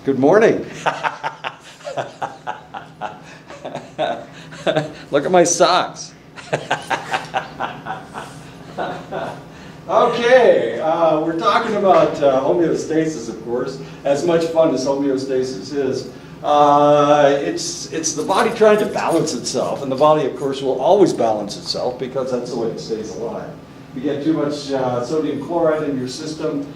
Good morning. Look at my socks. Okay, we're talking about homeostasis, of course. As much fun as homeostasis is, it's the body trying to balance itself, and the body, of course, will always balance itself because that's the way it stays alive. If you get too much sodium chloride in your system,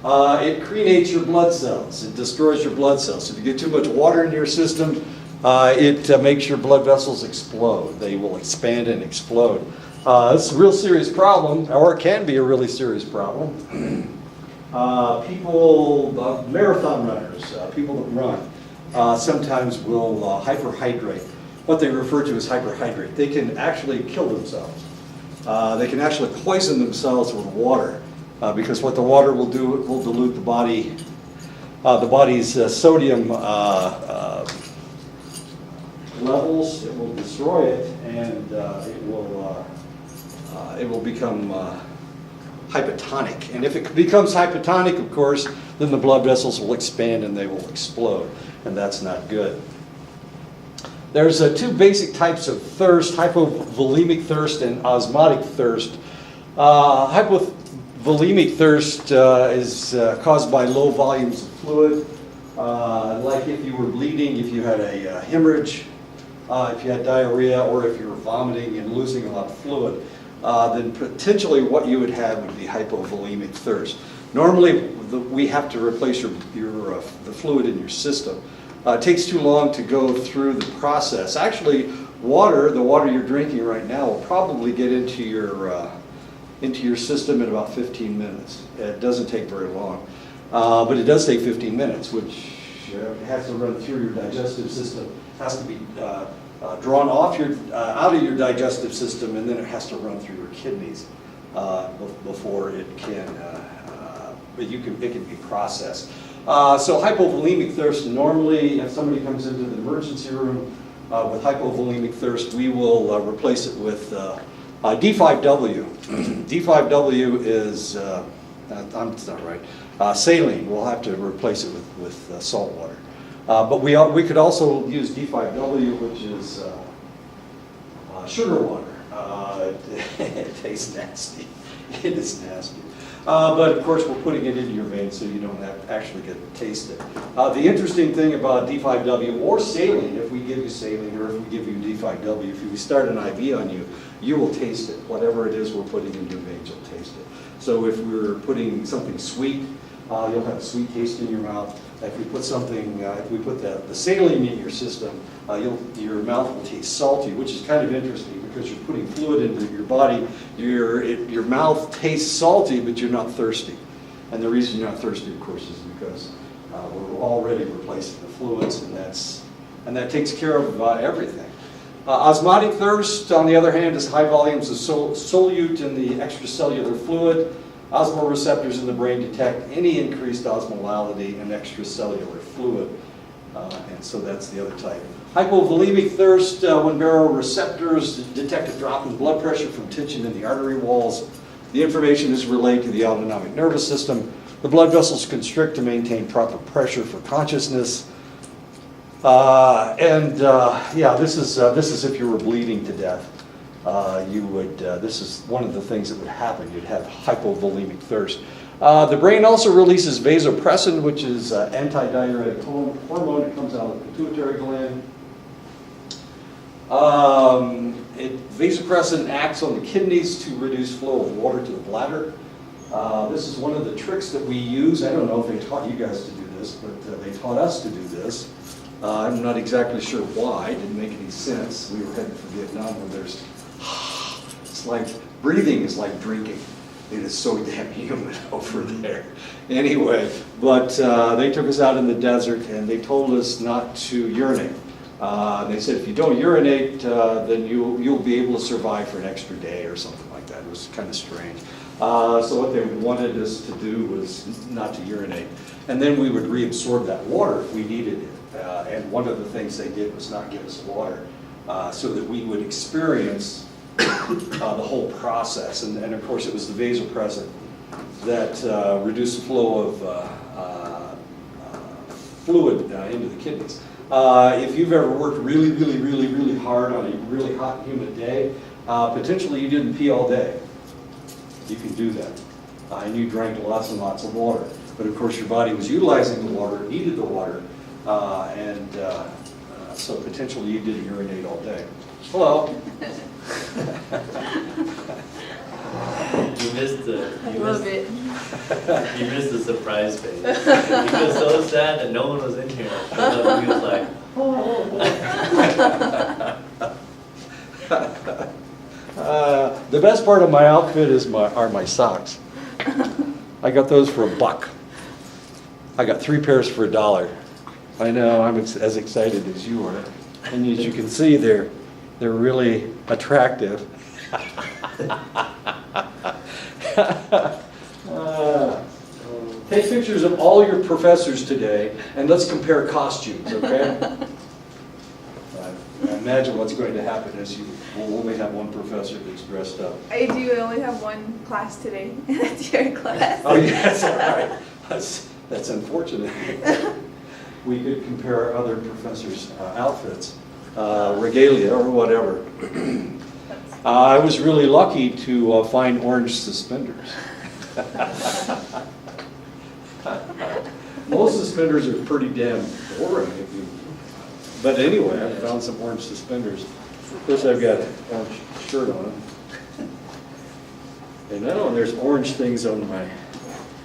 it creates your blood cells. It destroys your blood cells. If you get too much water in your system, it makes your blood vessels explode. They will expand and explode. It's a real serious problem, or it can be a really serious problem. People, marathon runners, people that run, sometimes will hyperhydrate. What they refer to as hyperhydrate. They can actually kill themselves. They can actually poison themselves with water because what the water will do, it will dilute the body's sodium levels. It will destroy it, and it will become hypotonic. And if it becomes hypotonic, of course, then the blood vessels will expand and they will explode, and that's not good. There's two basic types of thirst: hypovolemic thirst and osmotic thirst. Hypovolemic thirst is caused by low volumes of fluid, like if you were bleeding, if you had a hemorrhage, if you had diarrhea, or if you were vomiting and losing a lot of fluid, then potentially what you would have would be hypovolemic thirst. Normally, we have to replace the fluid in your system. It takes too long to go through the process. Actually, the water you're drinking right now will probably get into your system in about 15 minutes. It doesn't take very long, but it does take 15 minutes, which has to run through your digestive system. It has to be drawn off out of your digestive system, and then it has to run through your kidneys before it can be processed. So hypovolemic thirst, normally if somebody comes into the emergency room with hypovolemic thirst, we will replace it with D5W. D5W is, that's not right, saline. We'll have to replace it with salt water. But we could also use D5W, which is sugar water. It tastes nasty. It is nasty. But of course, we're putting it into your veins so you don't have to actually get to taste it. The interesting thing about D5W or saline, if we give you saline or if we give you D5W, if we start an IV on you, you will taste it. Whatever it is we're putting into your veins, you'll taste it. So if we're putting something sweet, you'll have a sweet taste in your mouth. If we put the saline in your system, your mouth will taste salty, which is kind of interesting because you're putting fluid into your body. Your mouth tastes salty, but you're not thirsty. And the reason you're not thirsty, of course, is because we're already replacing the fluids, and that takes care of everything. Osmotic thirst, on the other hand, is high volumes of solute in the extracellular fluid. Osmoreceptors in the brain detect any increased osmolality in extracellular fluid, and so that's the other type. Hypovolemic thirst, when baroreceptors detect a drop in blood pressure from tension in the artery walls, the information is relayed to the autonomic nervous system. The blood vessels constrict to maintain proper pressure for consciousness. This is if you were bleeding to death. This is one of the things that would happen. You'd have hypovolemic thirst. The brain also releases vasopressin, which is antidiuretic hormone. It comes out of the pituitary gland. Vasopressin acts on the kidneys to reduce flow of water to the bladder. This is one of the tricks that we use. I don't know if they taught you guys to do this, but they taught us to do this. I'm not exactly sure why. It didn't make any sense. We were headed for Vietnam where it's like breathing is like drinking. It is so damn humid over there. Anyway, but they took us out in the desert and they told us not to urinate. They said if you don't urinate, then you'll be able to survive for an extra day or something like that. It was kind of strange. So what they wanted us to do was not to urinate. And then we would reabsorb that water if we needed it. And one of the things they did was not give us water so that we would experience the whole process. And of course it was the vasopressin that reduced the flow of fluid into the kidneys. If you've ever worked really hard on a really hot, humid day, potentially you didn't pee all day. You can do that. And you drank lots and lots of water. But of course your body was utilizing the water, needed the water, so potentially you didn't urinate all day. Hello. You missed the surprise phase. He was so sad that no one was in here. He was like, the best part of my outfit are my socks. I got those for $1. I got 3 pairs for $1. I know, I'm as excited as you are. And as you can see, they're really attractive. Take pictures of all your professors today, and let's compare costumes, okay? I imagine what's going to happen is you will only have one professor that's dressed up. I do only have one class today. That's your class. Oh, yes, all right. That's unfortunate. We could compare our other professors' outfits, regalia or whatever. I was really lucky to find orange suspenders. Most suspenders are pretty damn boring. But anyway, I found some orange suspenders. Of course, I've got an orange shirt on. And now there's orange things on my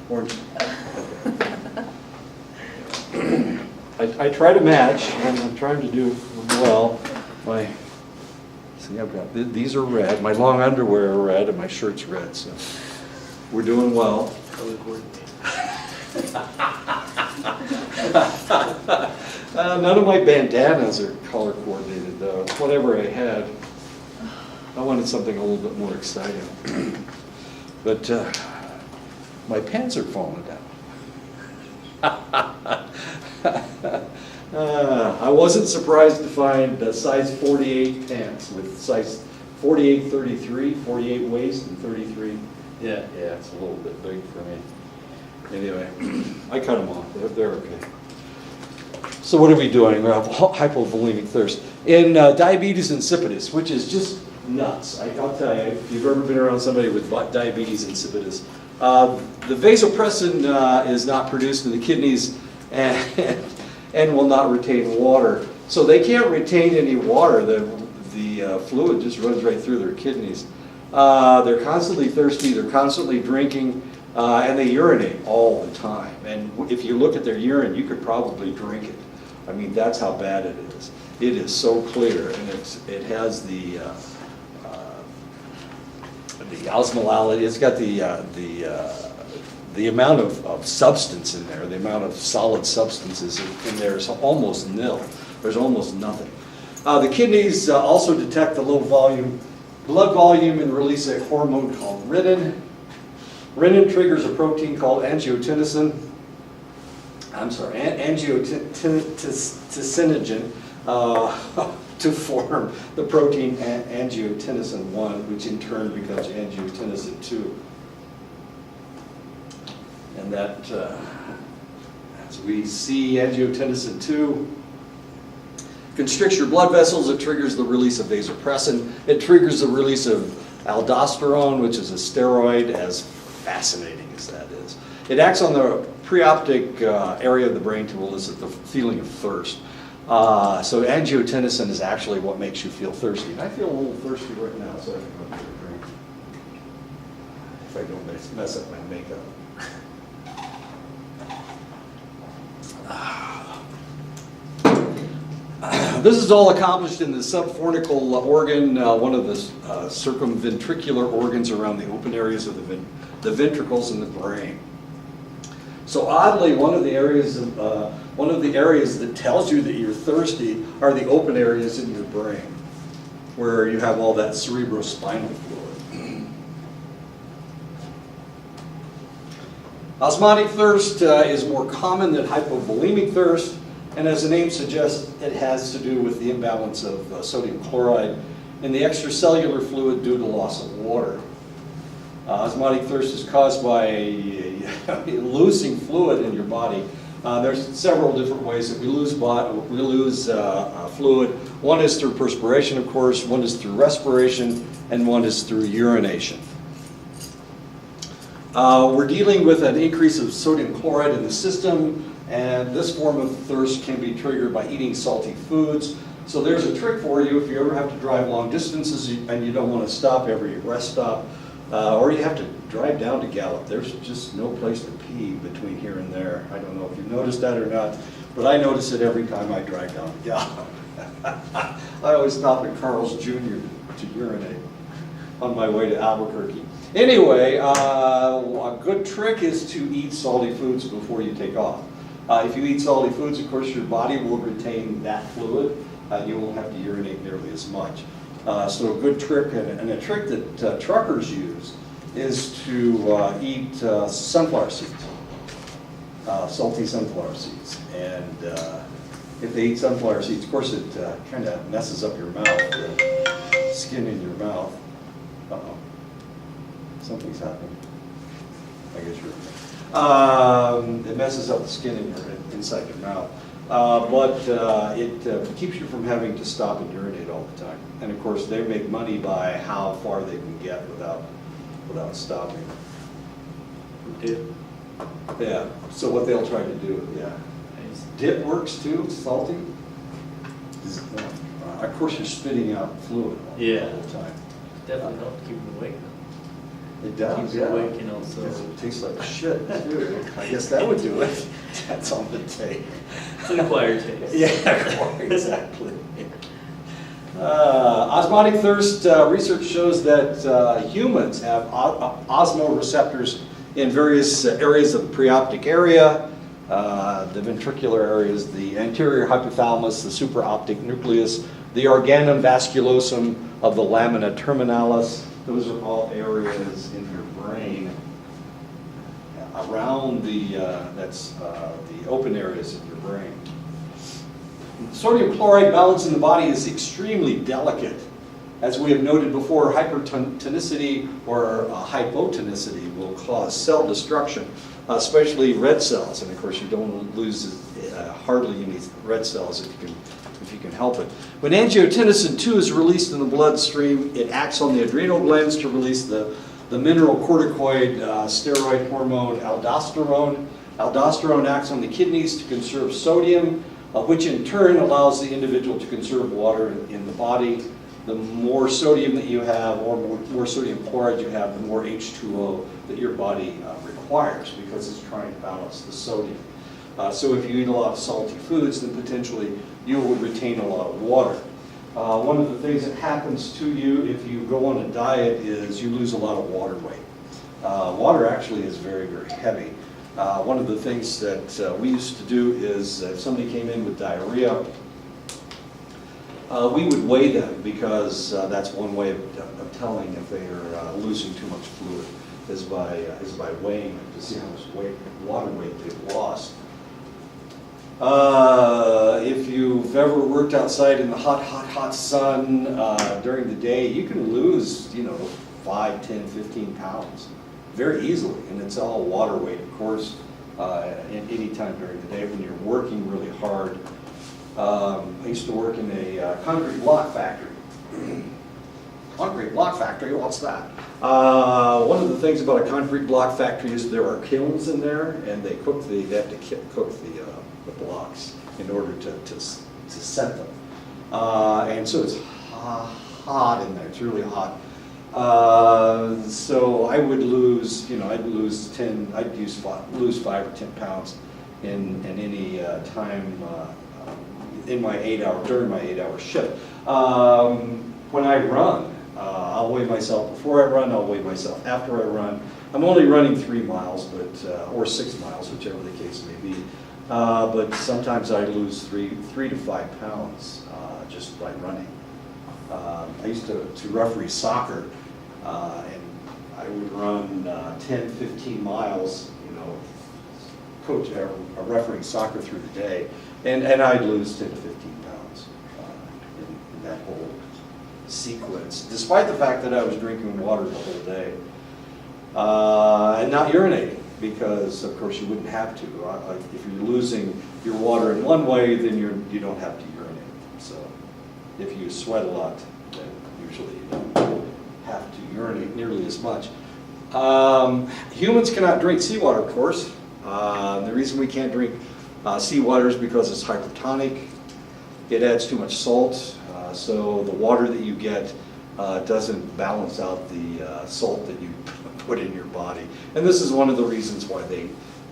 orange. I try to match, and I'm trying to do well. See, I've got these are red. My long underwear are red, and my shirt's red. So we're doing well. None of my bandanas are color coordinated, though. Whatever I had, I wanted something a little bit more exciting. But my pants are falling down. I wasn't surprised to find size 48 pants with size 48, 33, 48 waist and 33. Yeah, it's a little bit big for me. Anyway, I cut them off. They're okay. So what are we doing? We have hypovolemic thirst. In diabetes insipidus, which is just nuts. I'll tell you, if you've ever been around somebody with diabetes insipidus, the vasopressin is not produced in the kidneys and will not retain water. So they can't retain any water. The fluid just runs right through their kidneys. They're constantly thirsty, they're constantly drinking, and they urinate all the time. And if you look at their urine, you could probably drink it. I mean, that's how bad it is. It is so clear, and it has the osmolality. It's got the amount of substance in there, the amount of solid substances in there is almost nil. There's almost nothing. The kidneys also detect the low volume blood volume and release a hormone called renin. Renin triggers a protein called angiotensin. Angiotensinogen to form the protein angiotensin 1, which in turn becomes angiotensin 2. And that, as we see, angiotensin 2 constricts your blood vessels. It triggers the release of vasopressin. It triggers the release of aldosterone, which is a steroid, as fascinating as that is. It acts on the preoptic area of the brain to elicit the feeling of thirst. So angiotensin is actually what makes you feel thirsty. And I feel a little thirsty right now, so I can go get a drink. If I don't mess up my makeup. This is all accomplished in the subfornical organ, one of the circumventricular organs around the open areas of the ventricles in the brain. So oddly, one of the areas that tells you that you're thirsty are the open areas in your brain, where you have all that cerebrospinal fluid. Osmotic thirst is more common than hypovolemic thirst. And as the name suggests, it has to do with the imbalance of sodium chloride in the extracellular fluid due to loss of water. Osmotic thirst is caused by losing fluid in your body There's several different ways that we lose fluid. One is through perspiration, of course, one is through respiration, and one is through urination. We're dealing with an increase of sodium chloride in the system, and this form of thirst can be triggered by eating salty foods. So there's a trick for you if you ever have to drive long distances and you don't want to stop every rest stop, or you have to drive down to Gallup. There's just no place to pee between here and there. I don't know if you've noticed that or not, but I notice it every time I drive down to Gallup. I always stop at Carl's Jr. to urinate on my way to Albuquerque. Anyway, a good trick is to eat salty foods before you take off. If you eat salty foods, of course, your body will retain that fluid. You won't have to urinate nearly as much. So a good trick, and a trick that truckers use, is to eat sunflower seeds, salty sunflower seeds. And if they eat sunflower seeds, of course, it kind of messes up your mouth, the skin in your mouth. Uh-oh. Something's happening. I guess you're it messes up the skin inside your mouth. But it keeps you from having to stop and urinate all the time. And of course, they make money by how far they can get without stopping. Dip. Yeah, so what they'll try to do, yeah. Dip works too, salty? Of course, you're spitting out fluid all the time. Definitely helps keep them awake. It does, Keeps yeah. you awake, you know, so. Because it tastes like shit, too. I guess that would do it. That's on the tape. It's an acquired taste. Yeah, exactly. Osmotic thirst research shows that humans have osmoreceptors in various areas of the preoptic area, the ventricular areas, the anterior hypothalamus, the supraoptic nucleus, the organum vasculosum of the lamina terminalis. Those are all areas in your brain around the open areas of your brain. Sodium chloride balance in the body is extremely delicate. As we have noted before, hypertonicity or hypotonicity will cause cell destruction, especially red cells. And of course, you don't want to lose hardly any red cells if you can help it. When angiotensin II is released in the bloodstream, it acts on the adrenal glands to release the mineralocorticoid steroid hormone aldosterone. Aldosterone acts on the kidneys to conserve sodium, which in turn allows the individual to conserve water in the body. The more sodium that you have, or more sodium chloride you have, the more H2O that your body requires, because it's trying to balance the sodium. So if you eat a lot of salty foods, then potentially you will retain a lot of water. One of the things that happens to you if you go on a diet is you lose a lot of water weight. Water actually is very, very heavy. One of the things that we used to do is if somebody came in with diarrhea, we would weigh them, because that's one way of telling if they are losing too much fluid, is by weighing them to see how much water weight they've lost. If you've ever worked outside in the hot sun during the day, you can lose, 5, 10, 15 pounds very easily, and it's all water weight, of course, any time during the day when you're working really hard. I used to work in a concrete block factory. Concrete block factory, what's that? One of the things about a concrete block factory is there are kilns in there, and they have to cook the blocks in order to set them. And so it's hot in there, it's really hot. So I would lose, I'd lose 5 or 10 pounds in any time during my 8-hour shift. When I run, I'll weigh myself before I run, I'll weigh myself after I run. I'm only running 3 miles, or 6 miles, whichever the case may be. But sometimes I lose 3 to 5 pounds just by running. I used to referee soccer, and I would run 10, 15 miles, refereeing soccer through the day, and I'd lose 10 to 15 pounds in that whole sequence, despite the fact that I was drinking water the whole day and not urinating. because of course you wouldn't have to. If you're losing your water in one way, then you don't have to urinate. So if you sweat a lot, then usually you don't have to urinate nearly as much. Humans cannot drink seawater, of course. The reason we can't drink seawater is because it's hypertonic. It adds too much salt, so the water that you get doesn't balance out the salt that you put in your body. And this is one of the reasons why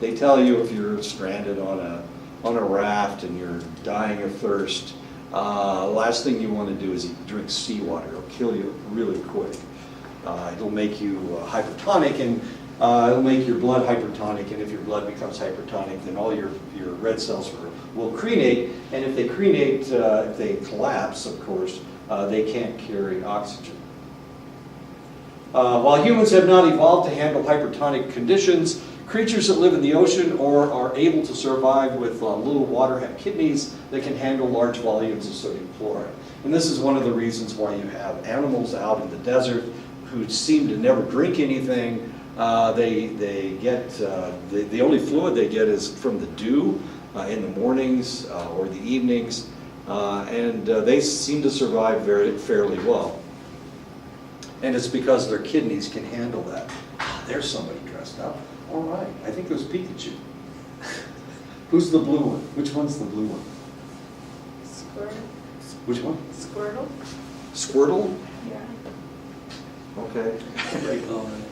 they tell you if you're stranded on a raft and you're dying of thirst, last thing you want to do is drink seawater. It'll kill you really quick. It'll make you hypertonic, and it'll make your blood hypertonic, and if your blood becomes hypertonic, then all your red cells will crenate, and if they crenate, if they collapse, of course, they can't carry oxygen. While humans have not evolved to handle hypertonic conditions, creatures that live in the ocean or are able to survive with little water have kidneys that can handle large volumes of sodium chloride. And this is one of the reasons why you have animals out in the desert who seem to never drink anything. They get, the only fluid they get is from the dew in the mornings or the evenings, and they seem to survive fairly well. And it's because their kidneys can handle that. There's somebody dressed up. All right, I think it was Pikachu. Who's the blue one? Which one's the blue one? Squirtle. Which one? Squirtle? Squirtle? Yeah. Okay. Great moment.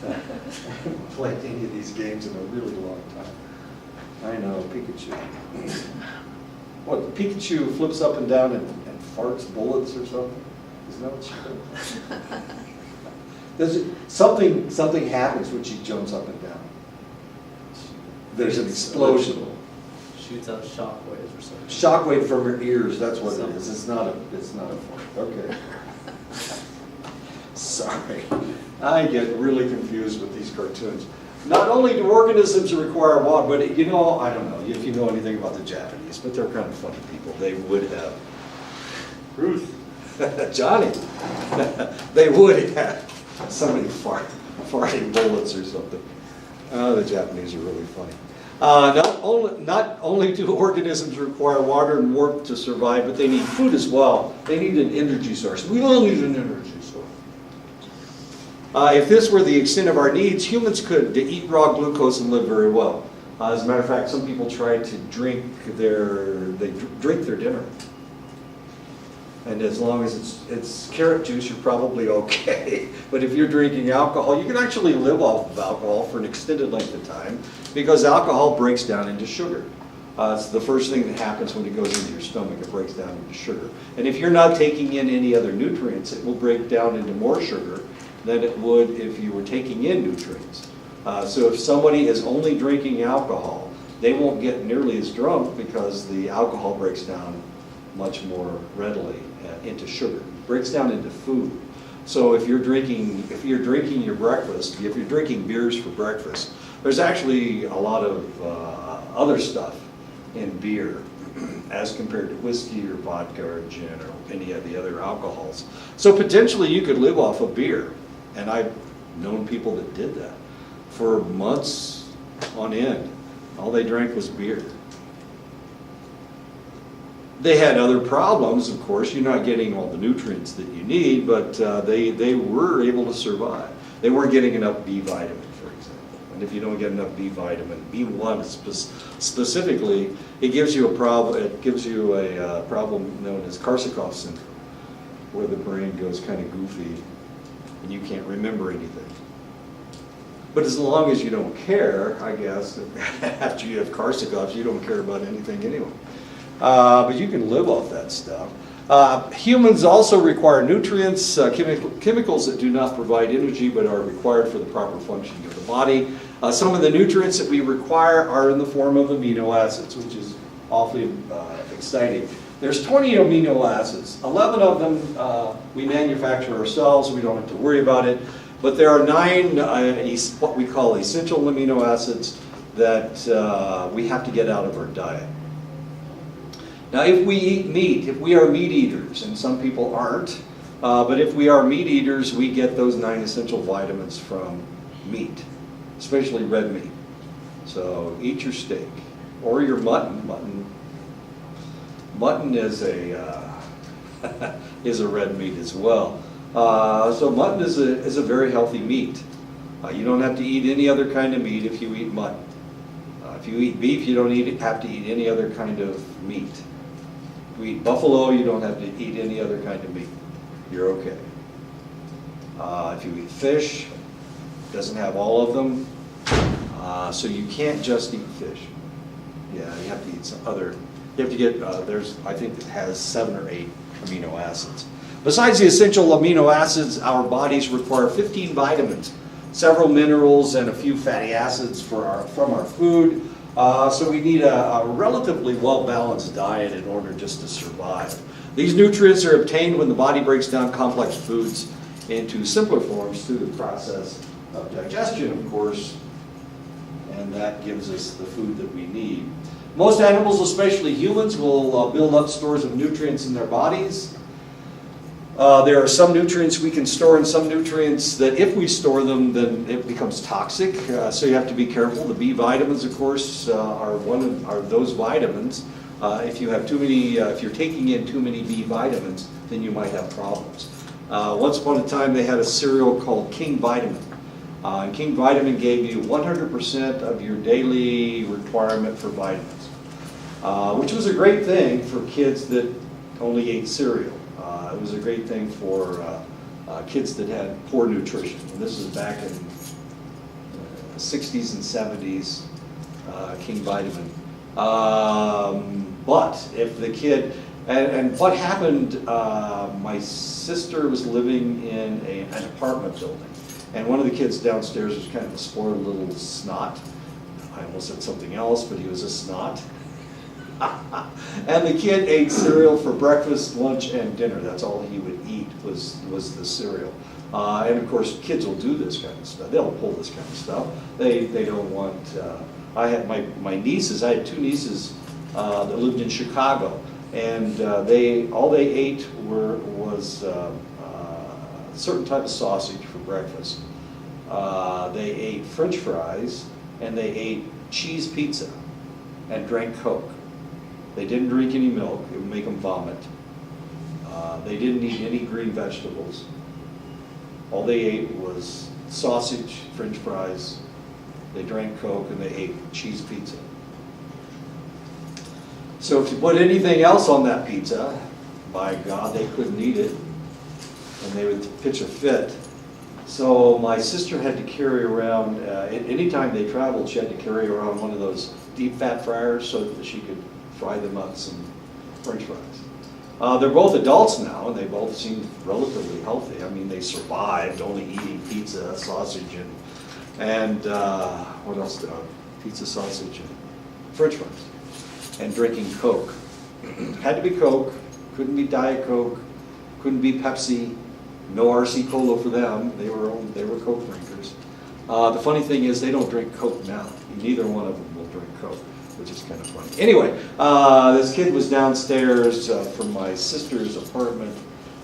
I haven't played any of these games in a really long time. I know, Pikachu. What, Pikachu flips up and down and farts bullets or something? Isn't that what she does? Something happens when she jumps up and down. There's an explosion. Shoots out shockwaves or something. Shockwave from her ears, that's what it is. It's not a fart. Okay. Sorry. I get really confused with these cartoons. Not only do organisms require water, but I don't know if you know anything about the Japanese, but they're kind of funny people. They would have, Ruth, Johnny, they would have somebody farting bullets or something. The Japanese are really funny. Not only do organisms require water and warmth to survive, but they need food as well. They need an energy source. We all need an energy source. If this were the extent of our needs, humans could eat raw glucose and live very well. As a matter of fact, some people try to drink their dinner. And as long as it's carrot juice, you're probably okay. But if you're drinking alcohol, you can actually live off of alcohol for an extended length of time because alcohol breaks down into sugar. It's the first thing that happens when it goes into your stomach. It breaks down into sugar. And if you're not taking in any other nutrients, it will break down into more sugar than it would if you were taking in nutrients. So if somebody is only drinking alcohol, they won't get nearly as drunk because the alcohol breaks down much more readily into sugar. It breaks down into food. So if you're drinking your breakfast, if you're drinking beers for breakfast, there's actually a lot of other stuff in beer as compared to whiskey or vodka or gin or any of the other alcohols. So potentially you could live off of beer. And I've known people that did that for months on end. All they drank was beer. They had other problems, of course. You're not getting all the nutrients that you need, but they were able to survive. They weren't getting enough B vitamin, for example. And if you don't get enough B vitamin, B1 specifically, it gives you a problem. It gives you a problem known as Korsakoff syndrome, where the brain goes kind of goofy and you can't remember anything. But as long as you don't care, I guess, after you have Korsakoff, you don't care about anything anyway. But you can live off that stuff. Humans also require nutrients, chemicals that do not provide energy but are required for the proper functioning of the body. Some of the nutrients that we require are in the form of amino acids, which is awfully exciting. There's 20 amino acids. 11 of them we manufacture ourselves. We don't have to worry about it. But there are 9 what we call essential amino acids that we have to get out of our diet. Now, if we eat meat, if we are meat eaters, and some people aren't, but if we are meat eaters, we get those 9 essential vitamins from meat, especially red meat. So eat your steak or your mutton. Mutton is a is a red meat as well. So mutton is a very healthy meat. You don't have to eat any other kind of meat if you eat mutton. If you eat beef, you don't have to eat any other kind of meat. If you eat buffalo, you don't have to eat any other kind of meat. You're okay. If you eat fish, it doesn't have all of them. So you can't just eat fish. Yeah, you have to eat some other, you have to get, I think it has 7 or 8 amino acids. Besides the essential amino acids, our bodies require 15 vitamins, several minerals, and a few fatty acids from our food. So we need a relatively well-balanced diet in order just to survive. These nutrients are obtained when the body breaks down complex foods into simpler forms through the process of digestion, of course, and that gives us the food that we need. Most animals, especially humans, will build up stores of nutrients in their bodies. There are some nutrients we can store and some nutrients that if we store them, then it becomes toxic. So you have to be careful. The B vitamins, of course, are those vitamins. If you have too many, if you're taking in too many B vitamins, then you might have problems. Once upon a time, they had a cereal called King Vitamin. And King Vitamin gave you 100% of your daily requirement for vitamins, which was a great thing for kids that only ate cereal. It was a great thing for kids that had poor nutrition. And this was back in the 60s and 70s, King Vitamin. But if the kid, and what happened, my sister was living in an apartment building. And one of the kids downstairs was kind of a spoiled little snot. I almost said something else, but he was a snot. And the kid ate cereal for breakfast, lunch, and dinner. That's all he would eat was the cereal. And of course, kids will do this kind of stuff. They'll pull this kind of stuff. They don't want. I had my nieces. I had 2 nieces that lived in Chicago, and all they ate was a certain type of sausage for breakfast. They ate French fries, and they ate cheese pizza, and drank Coke. They didn't drink any milk. It would make them vomit. They didn't eat any green vegetables. All they ate was sausage, French fries. They drank Coke, and they ate cheese pizza. So if you put anything else on that pizza, by God, they couldn't eat it, and they would pitch a fit. So my sister had to carry around, anytime they traveled, she had to carry around one of those deep fat fryers so that she could fry them up some French fries. They're both adults now, and they both seem relatively healthy. I mean, they survived only eating pizza, sausage, and what else? Pizza, sausage, and French fries, and drinking Coke. Had to be Coke. Couldn't be Diet Coke. Couldn't be Pepsi. No RC Cola for them. They were Coke drinkers. The funny thing is, they don't drink Coke now. Neither one of them will drink Coke, which is kind of funny. Anyway, this kid was downstairs from my sister's apartment,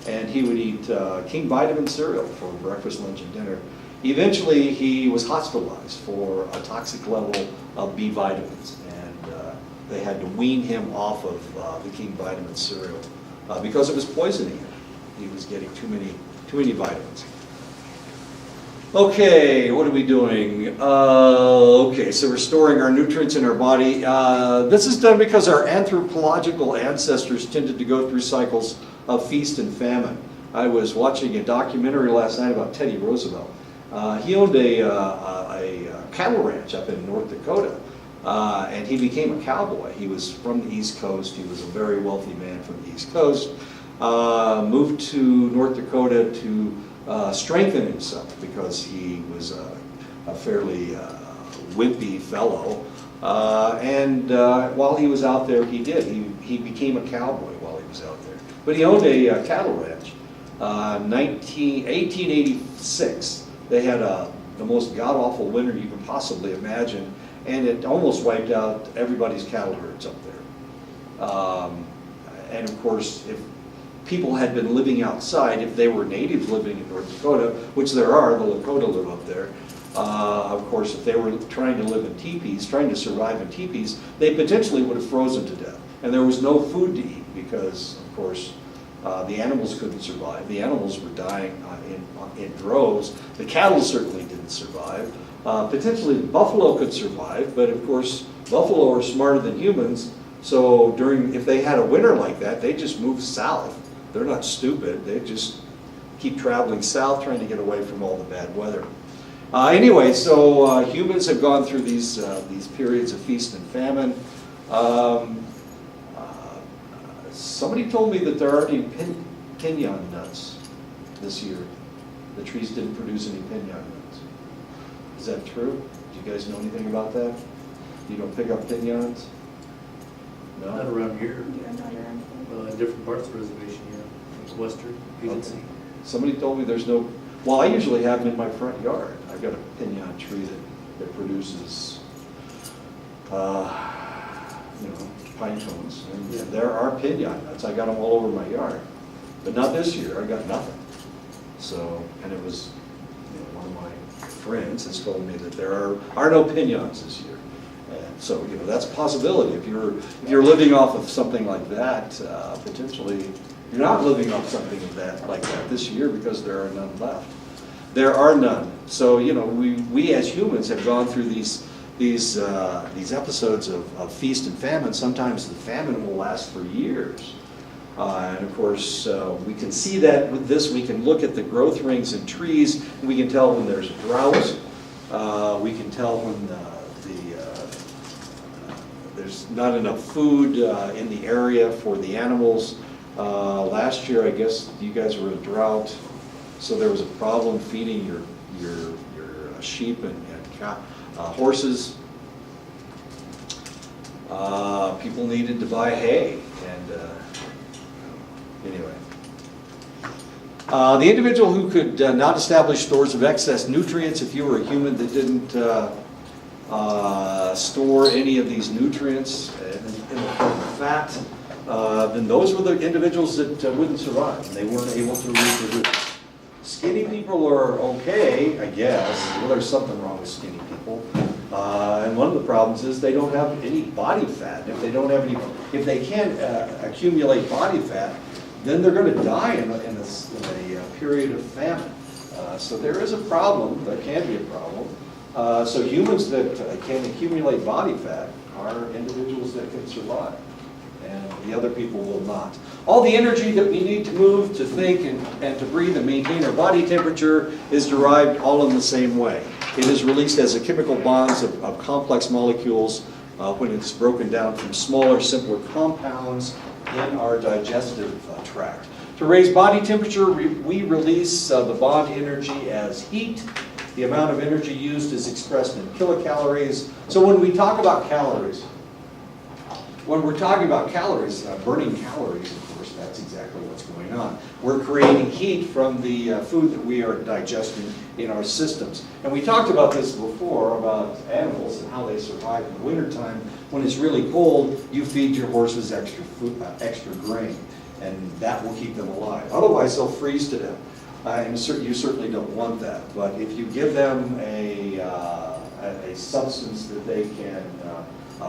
and he would eat King Vitamin cereal for breakfast, lunch, and dinner. Eventually, he was hospitalized for a toxic level of B vitamins, and they had to wean him off of the King Vitamin cereal because it was poisoning him. He was getting too many vitamins. Okay, what are we doing? Okay, so we're storing our nutrients in our body. This is done because our anthropological ancestors tended to go through cycles of feast and famine. I was watching a documentary last night about Teddy Roosevelt. He owned a cattle ranch up in North Dakota, and he became a cowboy. He was from the East Coast. He was a very wealthy man from the East Coast. Moved to North Dakota to strengthen himself because he was a fairly wimpy fellow. And while he was out there, he became a cowboy while he was out there. But he owned a cattle ranch. 1886, they had the most god-awful winter you could possibly imagine, and it almost wiped out everybody's cattle herds up there. And of course, if people had been living outside, if they were natives living in North Dakota, which there are, the Lakota live up there, Of course, if they were trying to live in teepees, trying to survive in teepees, they potentially would have frozen to death. And there was no food to eat because, of course, the animals couldn't survive. The animals were dying in droves. The cattle certainly didn't survive. Potentially the buffalo could survive, but of course, buffalo are smarter than humans. So if they had a winter like that, they just move south. They're not stupid. They just keep traveling south, trying to get away from all the bad weather. Anyway, so humans have gone through these periods of feast and famine. Somebody told me that there aren't any pinon nuts this year. The trees didn't produce any pinon nuts. Is that true? Do you guys know anything about that? You don't pick up pinons? Not No? around here. Yeah, not around here. In different parts of the reservation, yeah. Like Western, agency. Okay. Somebody told me there's no, well, I usually have them in my front yard. I've got a pinon tree that produces, pine cones. And there are pinon nuts. I got them all over my yard. But not this year. I got nothing. So, and it was, one of my friends has told me that there are no pinons this year. And so, that's a possibility. If you're living off of something like that, potentially you're not living off something like that this year because there are none left. There are none. So, we as humans have gone through these episodes of feast and famine. Sometimes the famine will last for years. And of course, we can see that with this. We can look at the growth rings in trees, and we can tell when there's a drought. We can tell when there's not enough food in the area for the animals. Last year, I guess you guys were in a drought, so there was a problem feeding your sheep and horses. People needed to buy hay, and anyway. The individual who could not establish stores of excess nutrients, if you were a human that didn't store any of these nutrients in the form of fat, then those were the individuals that wouldn't survive. They weren't able to reproduce. Skinny people are okay, I guess. Well, there's something wrong with skinny people. And one of the problems is they don't have any body fat. If they can't accumulate body fat, then they're going to die in a period of famine. So there is a problem. There can be a problem. So humans that can accumulate body fat are individuals that can survive, and the other people will not. All the energy that we need to move, to think, and to breathe and maintain our body temperature is derived all in the same way. It is released as a chemical bonds of complex molecules when it's broken down from smaller, simpler compounds in our digestive tract. To raise body temperature, we release the bond energy as heat. The amount of energy used is expressed in kilocalories. So when we talk about calories, burning calories, of course, that's exactly what's going on. We're creating heat from the food that we are digesting in our systems. And we talked about this before, about animals and how they survive in the wintertime. When it's really cold, you feed your horses extra food, extra grain, and that will keep them alive. Otherwise, they'll freeze to death. And you certainly don't want that. But if you give them a substance that they can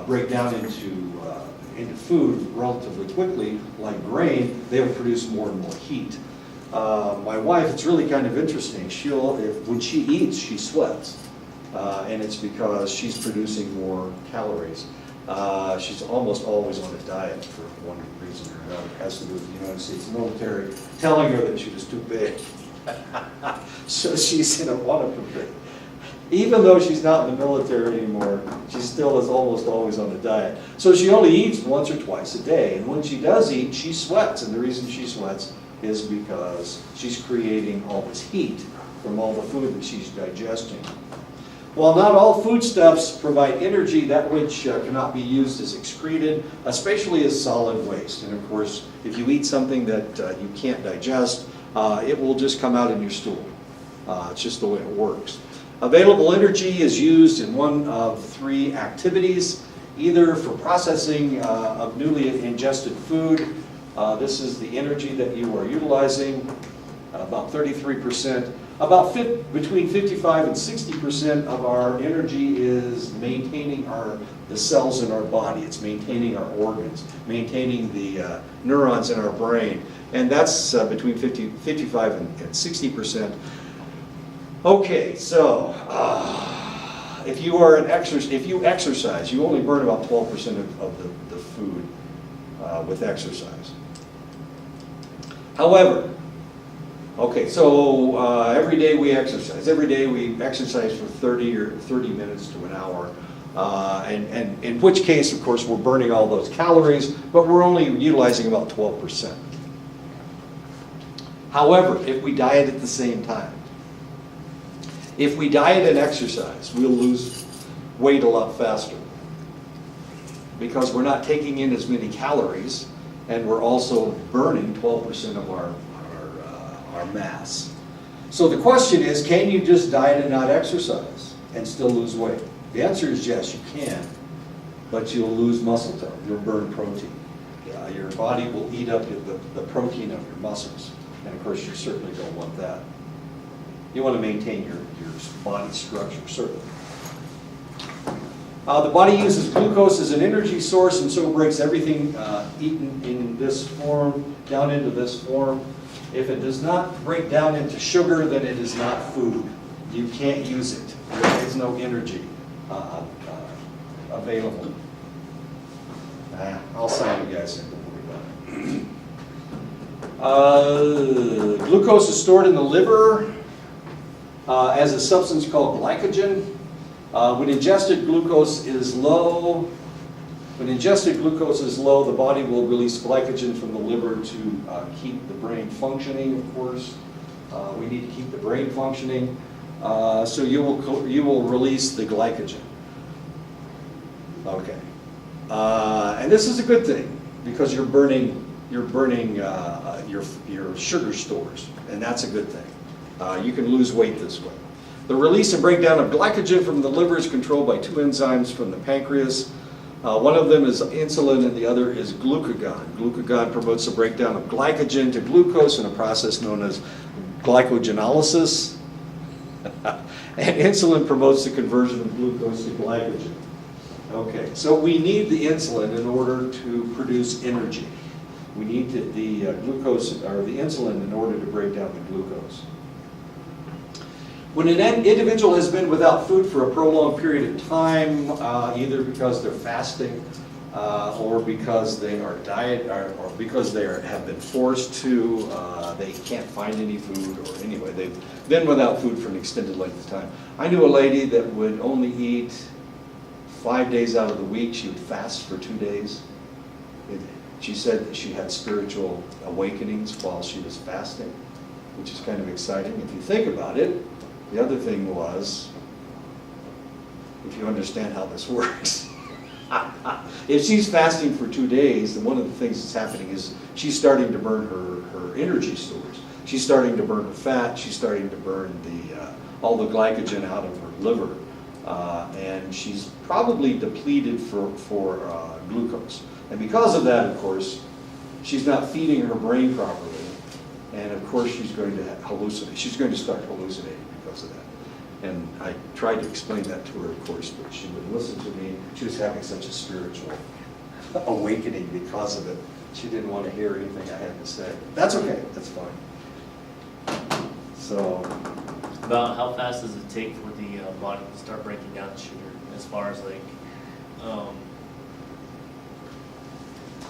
break down into food relatively quickly, like grain, they'll produce more and more heat. My wife, it's really kind of interesting. When she eats, she sweats. And it's because she's producing more calories. She's almost always on a diet for one reason or another. It has to do with the United States military telling her that she was too big. So she's in a bit. Even though she's not in the military anymore, she still is almost always on a diet. So she only eats once or twice a day. And when she does eat, she sweats. And the reason she sweats is because she's creating all this heat from all the food that she's digesting. While not all foodstuffs provide energy, that which cannot be used is excreted, especially as solid waste. And of course, if you eat something that you can't digest, it will just come out in your stool. It's just the way it works. Available energy is used in one of three activities, either for processing of newly ingested food. This is the energy that you are utilizing, about 33%. Between 55 and 60% of our energy is maintaining the cells in our body. It's maintaining our organs, maintaining the neurons in our brain. And that's between 55 and 60%. Okay, so if you exercise, you only burn about 12% of the food with exercise. However, okay, so every day we exercise. Every day we exercise for 30 minutes to an hour. And in which case, of course, we're burning all those calories, but we're only utilizing about 12%. However, if we diet at the same time, if we diet and exercise, we'll lose weight a lot faster because we're not taking in as many calories and we're also burning 12% of our mass. So the question is, can you just diet and not exercise and still lose weight? The answer is yes, you can, but you'll lose muscle tone. You'll burn protein. Your body will eat up the protein of your muscles. And of course, you certainly don't want that. You want to maintain your body structure, certainly. The body uses glucose as an energy source and so breaks everything eaten in this form down into this form. If it does not break down into sugar, then it is not food. You can't use it. There is no energy available. I'll sign you guys in. Glucose is stored in the liver as a substance called glycogen. When ingested glucose is low, the body will release glycogen from the liver to keep the brain functioning, of course. We need to keep the brain functioning. So you will release the glycogen. Okay. And this is a good thing because you're burning your sugar stores, and that's a good thing. You can lose weight this way. The release and breakdown of glycogen from the liver is controlled by two enzymes from the pancreas. One of them is insulin and the other is glucagon. Glucagon promotes the breakdown of glycogen to glucose in a process known as glycogenolysis. And insulin promotes the conversion of glucose to glycogen. Okay, so we need the insulin in order to produce energy. We need the glucose or the insulin in order to break down the glucose. When an individual has been without food for a prolonged period of time, either because they're fasting or because they are or because they have been forced to, they can't find any food, or anyway, they've been without food for an extended length of time. I knew a lady that would only eat 5 days out of the week. She would fast for 2 days. She said that she had spiritual awakenings while she was fasting, which is kind of exciting if you think about it. The other thing was, if you understand how this works, if she's fasting for 2 days, then one of the things that's happening is she's starting to burn her energy stores. She's starting to burn her fat. She's starting to burn all the glycogen out of her liver. And she's probably depleted for glucose. And because of that, of course, she's not feeding her brain properly. And of course, she's going to hallucinate. She's going to start hallucinating because of that. And I tried to explain that to her, of course, but she wouldn't listen to me. She was having such a spiritual awakening because of it. She didn't want to hear anything I had to say. That's okay. That's fine. So, about how fast does it take for the body to start breaking down the sugar? As far as like,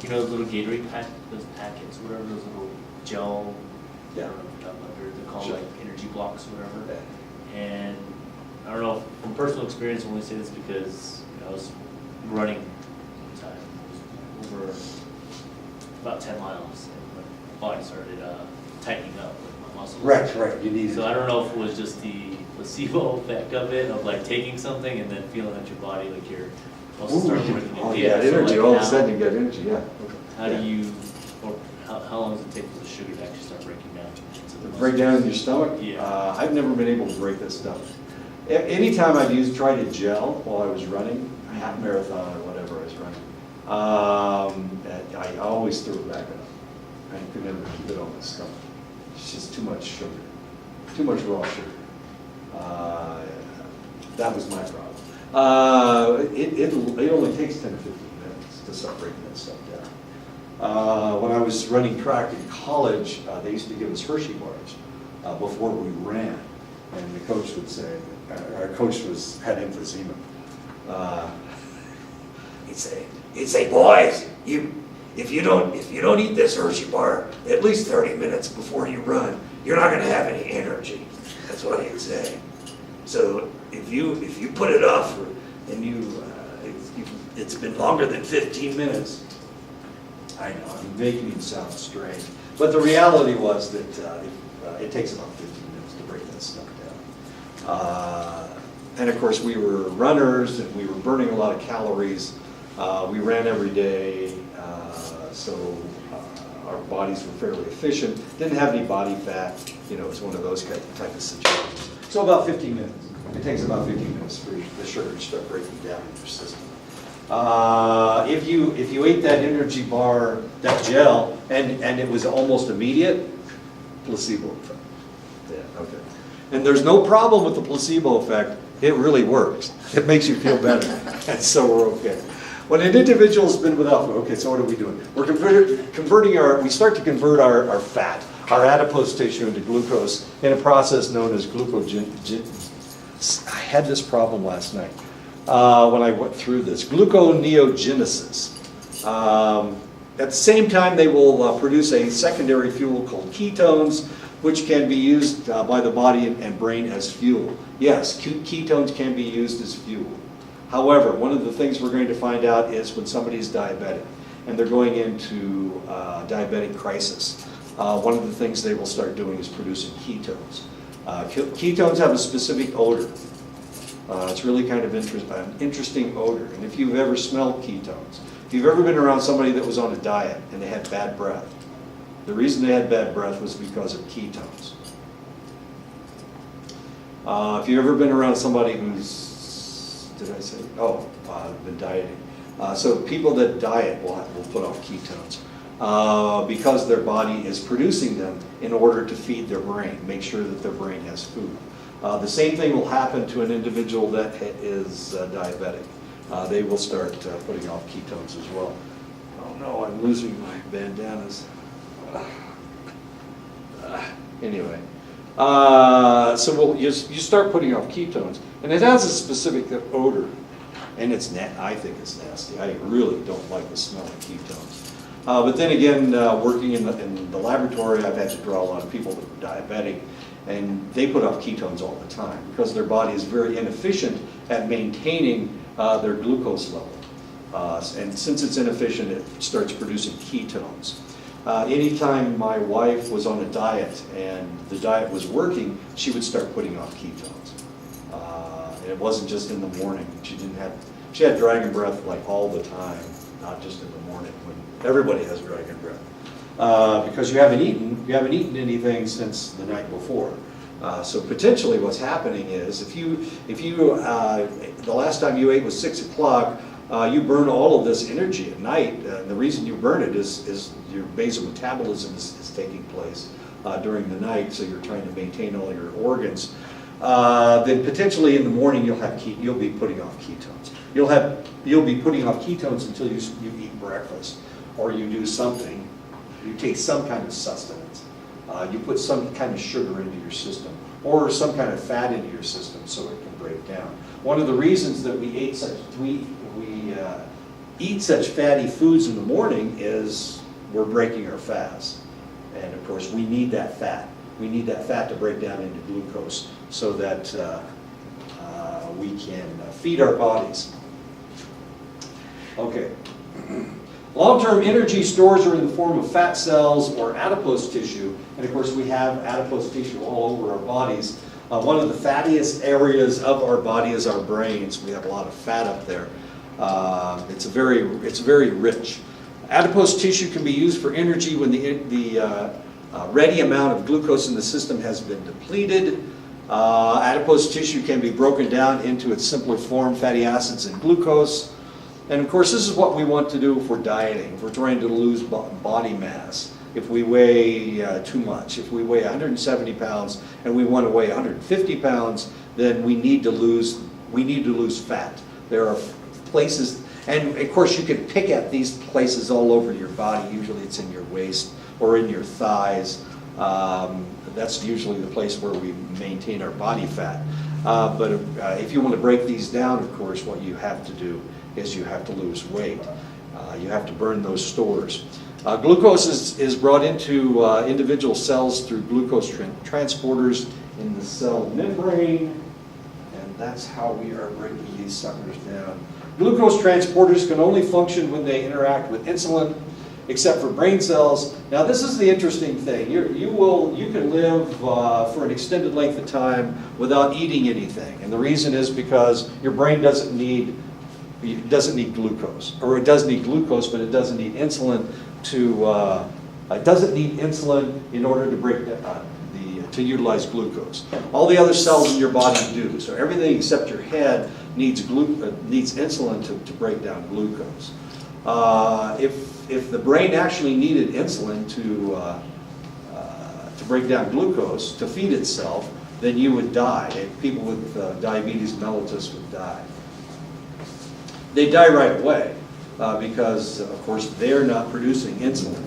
you know, those little Gatorade those packets, whatever, those little gel, yeah, they're called sure. like energy blocks, whatever. Yeah. And I don't know, from personal experience, I only say this because I was running one time, over about 10 miles, and my body started tightening up, like my muscles. Right. You need it. So I don't know if it was just the placebo effect of it, of like taking something and then feeling that your body, like your muscles start working. Oh, yeah, energy. All of a sudden you get energy. Yeah. Okay. How do you, or how long does it take for the sugar to actually start breaking down? Break down in your stomach? Yeah. I've never been able to break this stuff. Anytime I've tried a gel while I was running, a half marathon or whatever I was running, I always threw it back up. I could never keep it on my stomach. It's just too much sugar. Too much raw sugar. That was my problem. It only takes 10 to 15 minutes to start breaking that stuff down. When I was running track in college, they used to give us Hershey bars before we ran. And the coach would say, our coach had emphysema. He'd say, boys, if you don't eat this Hershey bar at least 30 minutes before you run, you're not going to have any energy. That's what he'd say. So if you put it off and it's been longer than 15 minutes, I know I'm making it sound strange, but the reality was that it takes about 15 minutes to break that stuff down. And of course, we were runners and we were burning a lot of calories. We ran every day, so our bodies were fairly efficient. Didn't have any body fat. It was one of those type of situations. So about 15 minutes. It takes about 15 minutes for the sugar to start breaking down in your system. If you ate that energy bar, that gel, and it was almost immediate, placebo effect. Yeah, okay. And there's no problem with the placebo effect. It really works. It makes you feel better. And so we're okay. When an individual has been without food, okay, so what are we doing? We're we start to convert our fat, our adipose tissue into glucose in a process known as glucogen. I had this problem last night when I went through this. Gluconeogenesis. At the same time, they will produce a secondary fuel called ketones, which can be used by the body and brain as fuel. Yes, ketones can be used as fuel. However, one of the things we're going to find out is when somebody's diabetic and they're going into diabetic crisis, one of the things they will start doing is producing ketones. Ketones have a specific odor. It's really kind of an interesting odor. And if you've ever smelled ketones, if you've ever been around somebody that was on a diet and they had bad breath, the reason they had bad breath was because of ketones. If you've ever been around somebody who's, been dieting. So people that diet will put off ketones because their body is producing them in order to feed their brain, make sure that their brain has food. The same thing will happen to an individual that is diabetic. They will start putting off ketones as well. Oh no, I'm losing my bandanas. Anyway, so you start putting off ketones, and it has a specific odor, and I think it's nasty. I really don't like the smell of ketones. But then again, working in the laboratory, I've had to draw a lot of people that are diabetic, and they put off ketones all the time because their body is very inefficient at maintaining their glucose level. And since it's inefficient, it starts producing ketones. Anytime my wife was on a diet and the diet was working, she would start putting off ketones. And it wasn't just in the morning. She had dragon breath like all the time, not just in the morning when everybody has dragon breath. Because you haven't eaten anything since the night before. So potentially what's happening is if you the last time you ate was 6 o'clock, you burn all of this energy at night. The reason you burn it is your basal metabolism is taking place during the night, so you're trying to maintain all your organs. Then potentially in the morning you'll be putting off ketones. You'll be putting off ketones until you eat breakfast or you do something. You take some kind of sustenance. You put some kind of sugar into your system or some kind of fat into your system so it can break down. One of the reasons that we eat such fatty foods in the morning is we're breaking our fast. And of course we need that fat. We need that fat to break down into glucose so that we can feed our bodies. Okay. Long-term energy stores are in the form of fat cells or adipose tissue. And of course we have adipose tissue all over our bodies. One of the fattiest areas of our body is our brains. We have a lot of fat up there. It's very rich. Adipose tissue can be used for energy when the ready amount of glucose in the system has been depleted. Adipose tissue can be broken down into its simpler form, fatty acids and glucose. And of course, this is what we want to do if we're dieting, if we're trying to lose body mass. if we weigh too much. If we weigh 170 pounds and we want to weigh 150 pounds, then we need to lose fat. There are places, and of course you can pick at these places all over your body. Usually it's in your waist or in your thighs. That's usually the place where we maintain our body fat. But if you want to break these down, of course, what you have to do is you have to lose weight. You have to burn those stores. Glucose is brought into individual cells through glucose transporters in the cell membrane, and that's how we are breaking these suckers down. Glucose transporters can only function when they interact with insulin, except for brain cells. Now this is the interesting thing. You can live for an extended length of time without eating anything, and the reason is because your brain doesn't need glucose, or it does need glucose, but it doesn't need insulin in order to break to utilize glucose. All the other cells in your body do. So everything except your head needs insulin to break down glucose. If the brain actually needed insulin to break down glucose to feed itself, then you would die. People with diabetes mellitus would die. They die right away because, of course, they're not producing insulin.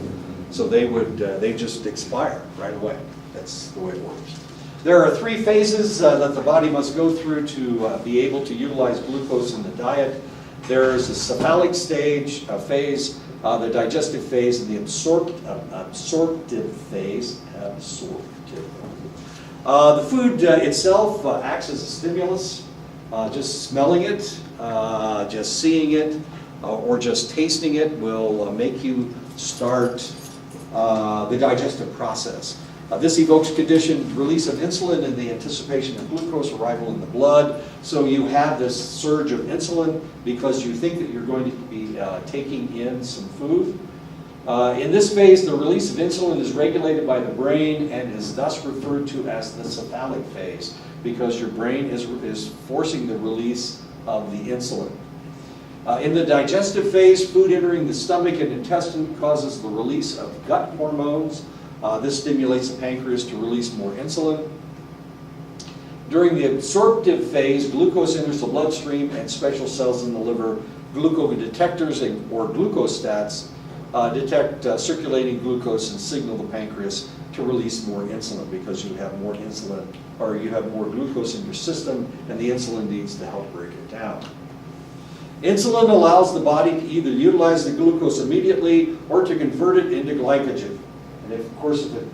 So they just expire right away. That's the way it works. There are 3 phases that the body must go through to be able to utilize glucose in the diet. There is a cephalic phase, the digestive phase, and the absorptive phase. The food itself acts as a stimulus. Just smelling it, just seeing it, or just tasting it will make you start the digestive process. This evokes conditioned release of insulin in the anticipation of glucose arrival in the blood. So you have this surge of insulin because you think that you're going to be taking in some food. In this phase, the release of insulin is regulated by the brain and is thus referred to as the cephalic phase, because your brain is forcing the release of the insulin. In the digestive phase, food entering the stomach and intestine causes the release of gut hormones. This stimulates the pancreas to release more insulin. During the absorptive phase, glucose enters the bloodstream and special cells in the liver, glucodetectors or glucostats, detect circulating glucose and signal the pancreas to release more insulin, because you have more insulin, or you have more glucose in your system, and the insulin needs to help break it down. Insulin allows the body to either utilize the glucose immediately or to convert it into glycogen. And if, of course, if it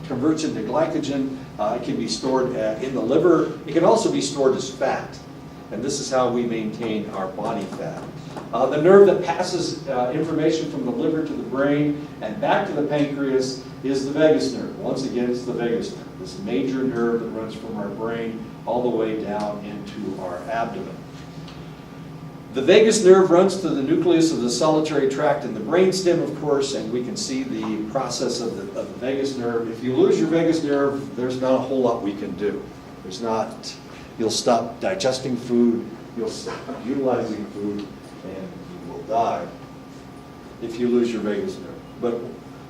converts into glycogen, it can be stored in the liver. It can also be stored as fat. And this is how we maintain our body fat. The nerve that passes information from the liver to the brain and back to the pancreas is the vagus nerve. Once again, it's the vagus nerve, this major nerve that runs from our brain all the way down into our abdomen. The vagus nerve runs to the nucleus of the solitary tract in the brainstem, of course, and we can see the process of the vagus nerve. If you lose your vagus nerve, there's not a whole lot we can do. You'll stop digesting food, you'll stop utilizing food, and you will die if you lose your vagus nerve. But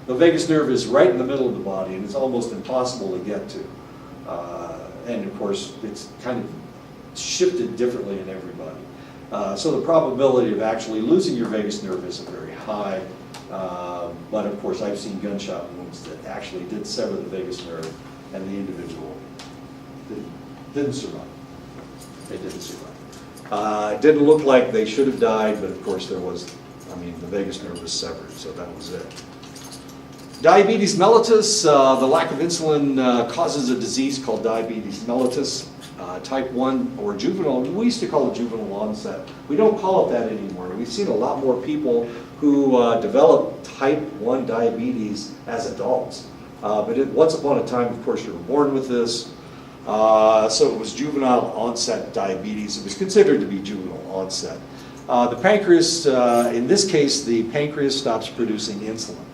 the vagus nerve is right in the middle of the body, and it's almost impossible to get to. And of course, it's kind of shifted differently in everybody. So the probability of actually losing your vagus nerve isn't very high. But of course, I've seen gunshot wounds that actually did sever the vagus nerve, and the individual didn't survive. They didn't survive. It didn't look like they should have died, but of course the vagus nerve was severed, so that was it. Diabetes mellitus, the lack of insulin causes a disease called diabetes mellitus. Type 1 or juvenile, we used to call it juvenile onset. We don't call it that anymore. We've seen a lot more people who develop type 1 diabetes as adults. But once upon a time, of course, you were born with this. So it was juvenile onset diabetes. It was considered to be juvenile onset. The pancreas, in this case, the pancreas stops producing insulin.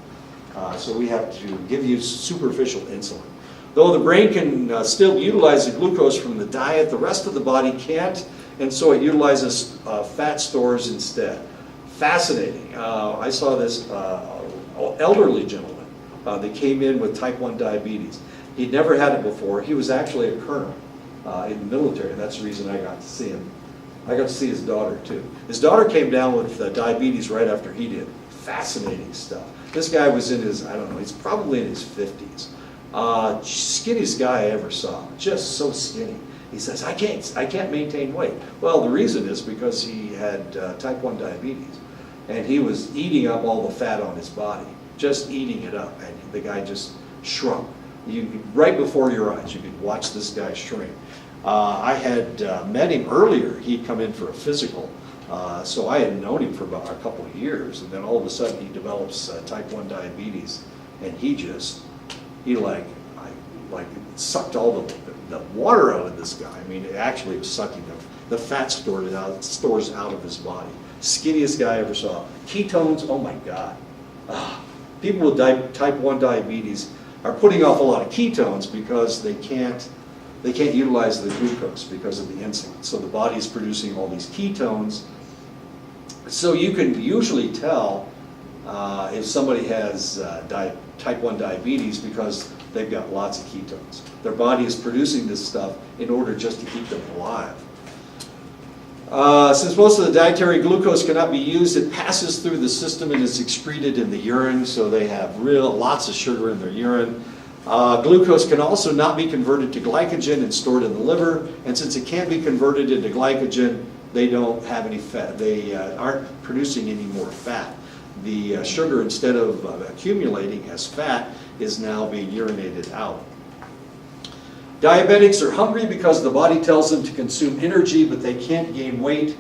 So we have to give you superficial insulin. Though the brain can still utilize the glucose from the diet, the rest of the body can't, and so it utilizes fat stores instead. Fascinating. I saw this a elderly gentleman. They came in with type 1 diabetes. He'd never had it before. He was actually a colonel in the military, and that's the reason I got to see him. I got to see his daughter too. His daughter came down with diabetes right after he did. Fascinating stuff. This guy was in his, I don't know, he's probably in his 50s. Skinniest guy I ever saw, just so skinny. He says, I can't maintain weight. Well, the reason is because he had type 1 diabetes, and he was eating up all the fat on his body, just eating it up, and the guy just shrunk. Right before your eyes, you could watch this guy shrink. I had met him earlier. He'd come in for a physical, so I had known him for about a couple of years, and then all of a sudden he develops type 1 diabetes, and he like sucked all the water out of this guy. I mean, it actually was sucking the fat stores out of his body. Skinniest guy I ever saw. Ketones, oh my God. People with type 1 diabetes are putting off a lot of ketones because they can't utilize the glucose because of the insulin. So the body is producing all these ketones. So you can usually tell if somebody has type 1 diabetes because they've got lots of ketones. Their body is producing this stuff in order just to keep them alive. Since most of the dietary glucose cannot be used, it passes through the system and is excreted in the urine, so they have lots of sugar in their urine. Glucose can also not be converted to glycogen and stored in the liver, and since it can't be converted into glycogen, they don't have any fat. They aren't producing any more fat. The sugar, instead of accumulating as fat, is now being urinated out. Diabetics are hungry because the body tells them to consume energy, but they can't gain weight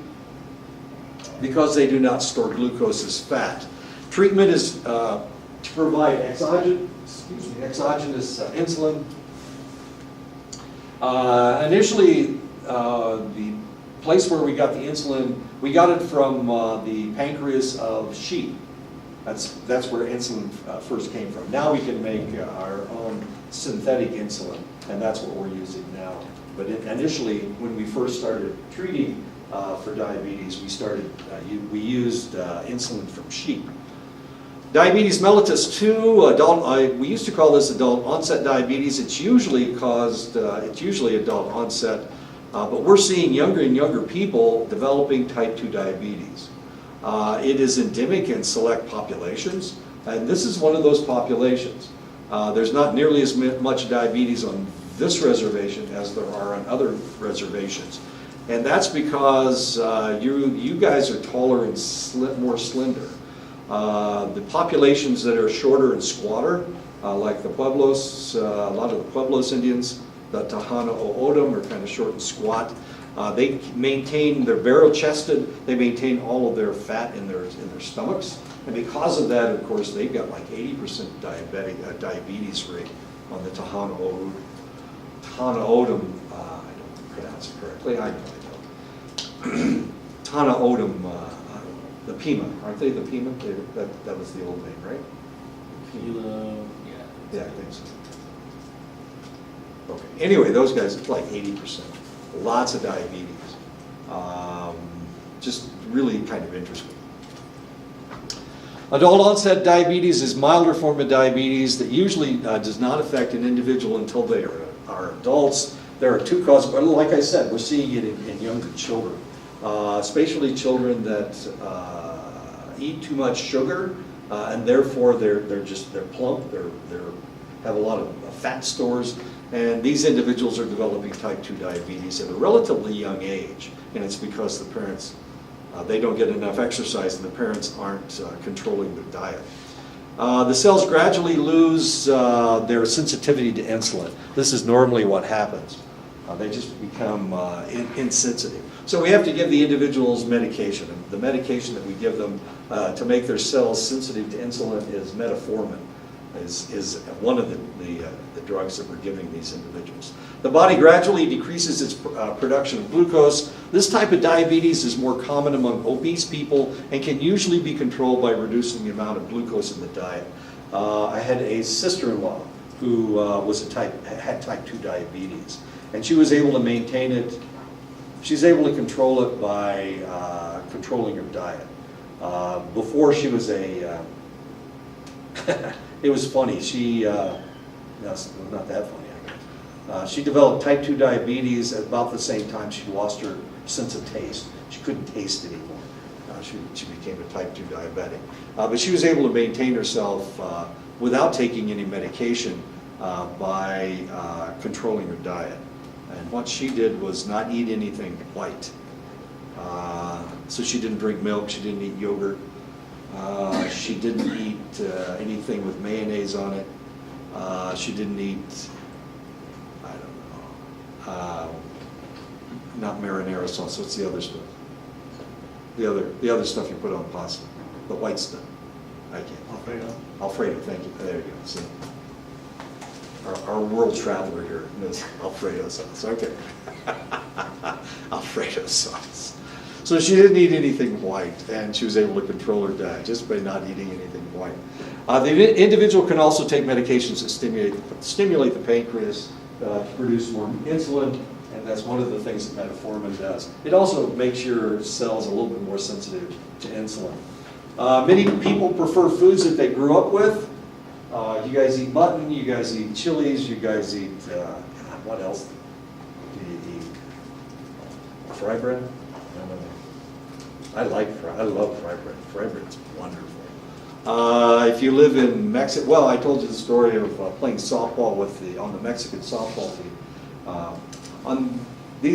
because they do not store glucose as fat. Treatment is to provide exogenous insulin. Initially, the place where we got the insulin, we got it from the pancreas of sheep. That's where insulin first came from. Now we can make our own synthetic insulin, and that's what we're using now. But initially, when we first started treating for diabetes, we used insulin from sheep. Diabetes mellitus 2, we used to call this adult onset diabetes. It's usually adult onset, but we're seeing younger and younger people developing type 2 diabetes. It is endemic in select populations, and this is one of those populations. There's not nearly as much diabetes on this reservation as there are on other reservations. And that's because you guys are taller and more slender. The populations that are shorter and squatter, like the Pueblos, a lot of the Pueblos Indians, the Tohono O'odham are kind of short and squat. They maintain, they're barrel-chested, they maintain all of their fat in their stomachs. And because of that, of course, they've got like 80% diabetes rate on the Tohono O'odham, I don't pronounce it correctly, I know I don't. Tohono O'odham, the Pima, aren't they the Pima? That was the old name, right? Kilo, yeah. Yeah, I think so. Okay, anyway, those guys, it's like 80%. Lots of diabetes. Just really kind of interesting. Adult onset diabetes is a milder form of diabetes that usually does not affect an individual until they are adults. There are two causes, but like I said, we're seeing it in younger children, especially children that eat too much sugar, and therefore they're plump. They have a lot of fat stores, and these individuals are developing type 2 diabetes at a relatively young age, and it's because the parents they don't get enough exercise and the parents aren't controlling their diet. The cells gradually lose their sensitivity to insulin. This is normally what happens. They just become insensitive. So we have to give the individuals medication. And the medication that we give them to make their cells sensitive to insulin is metformin, is one of the drugs that we're giving these individuals. The body gradually decreases its production of glucose. This type of diabetes is more common among obese people and can usually be controlled by reducing the amount of glucose in the diet. I had a sister-in-law who had type 2 diabetes, and she was able to maintain it. She's able to control it by controlling her diet. Before she was a it was funny. She, no, it's not that funny, I guess. She developed type 2 diabetes at about the same time she lost her sense of taste. She couldn't taste anymore. She became a type 2 diabetic. But she was able to maintain herself without taking any medication by controlling her diet. And what she did was not eat anything white. So she didn't drink milk, she didn't eat yogurt, she didn't eat anything with mayonnaise on it. She didn't eat, I don't know, not marinara sauce, what's the other stuff? The other stuff you put on pasta, the white stuff. I can't. Alfredo. Alfredo, thank you. There you go. See, our world traveler here knows Alfredo sauce. Okay. Alfredo sauce. So she didn't eat anything white, and she was able to control her diet just by not eating anything white. The individual can also take medications that stimulate the pancreas to produce more insulin, and that's one of the things that metformin does. It also makes your cells a little bit more sensitive to insulin. Many people prefer foods that they grew up with. You guys eat mutton, you guys eat chilies, you guys eat, what else do you eat? Fry bread? I love fry bread. Fry bread's wonderful. If you live in Mexico, well, I told you the story of playing softball on the Mexican softball team.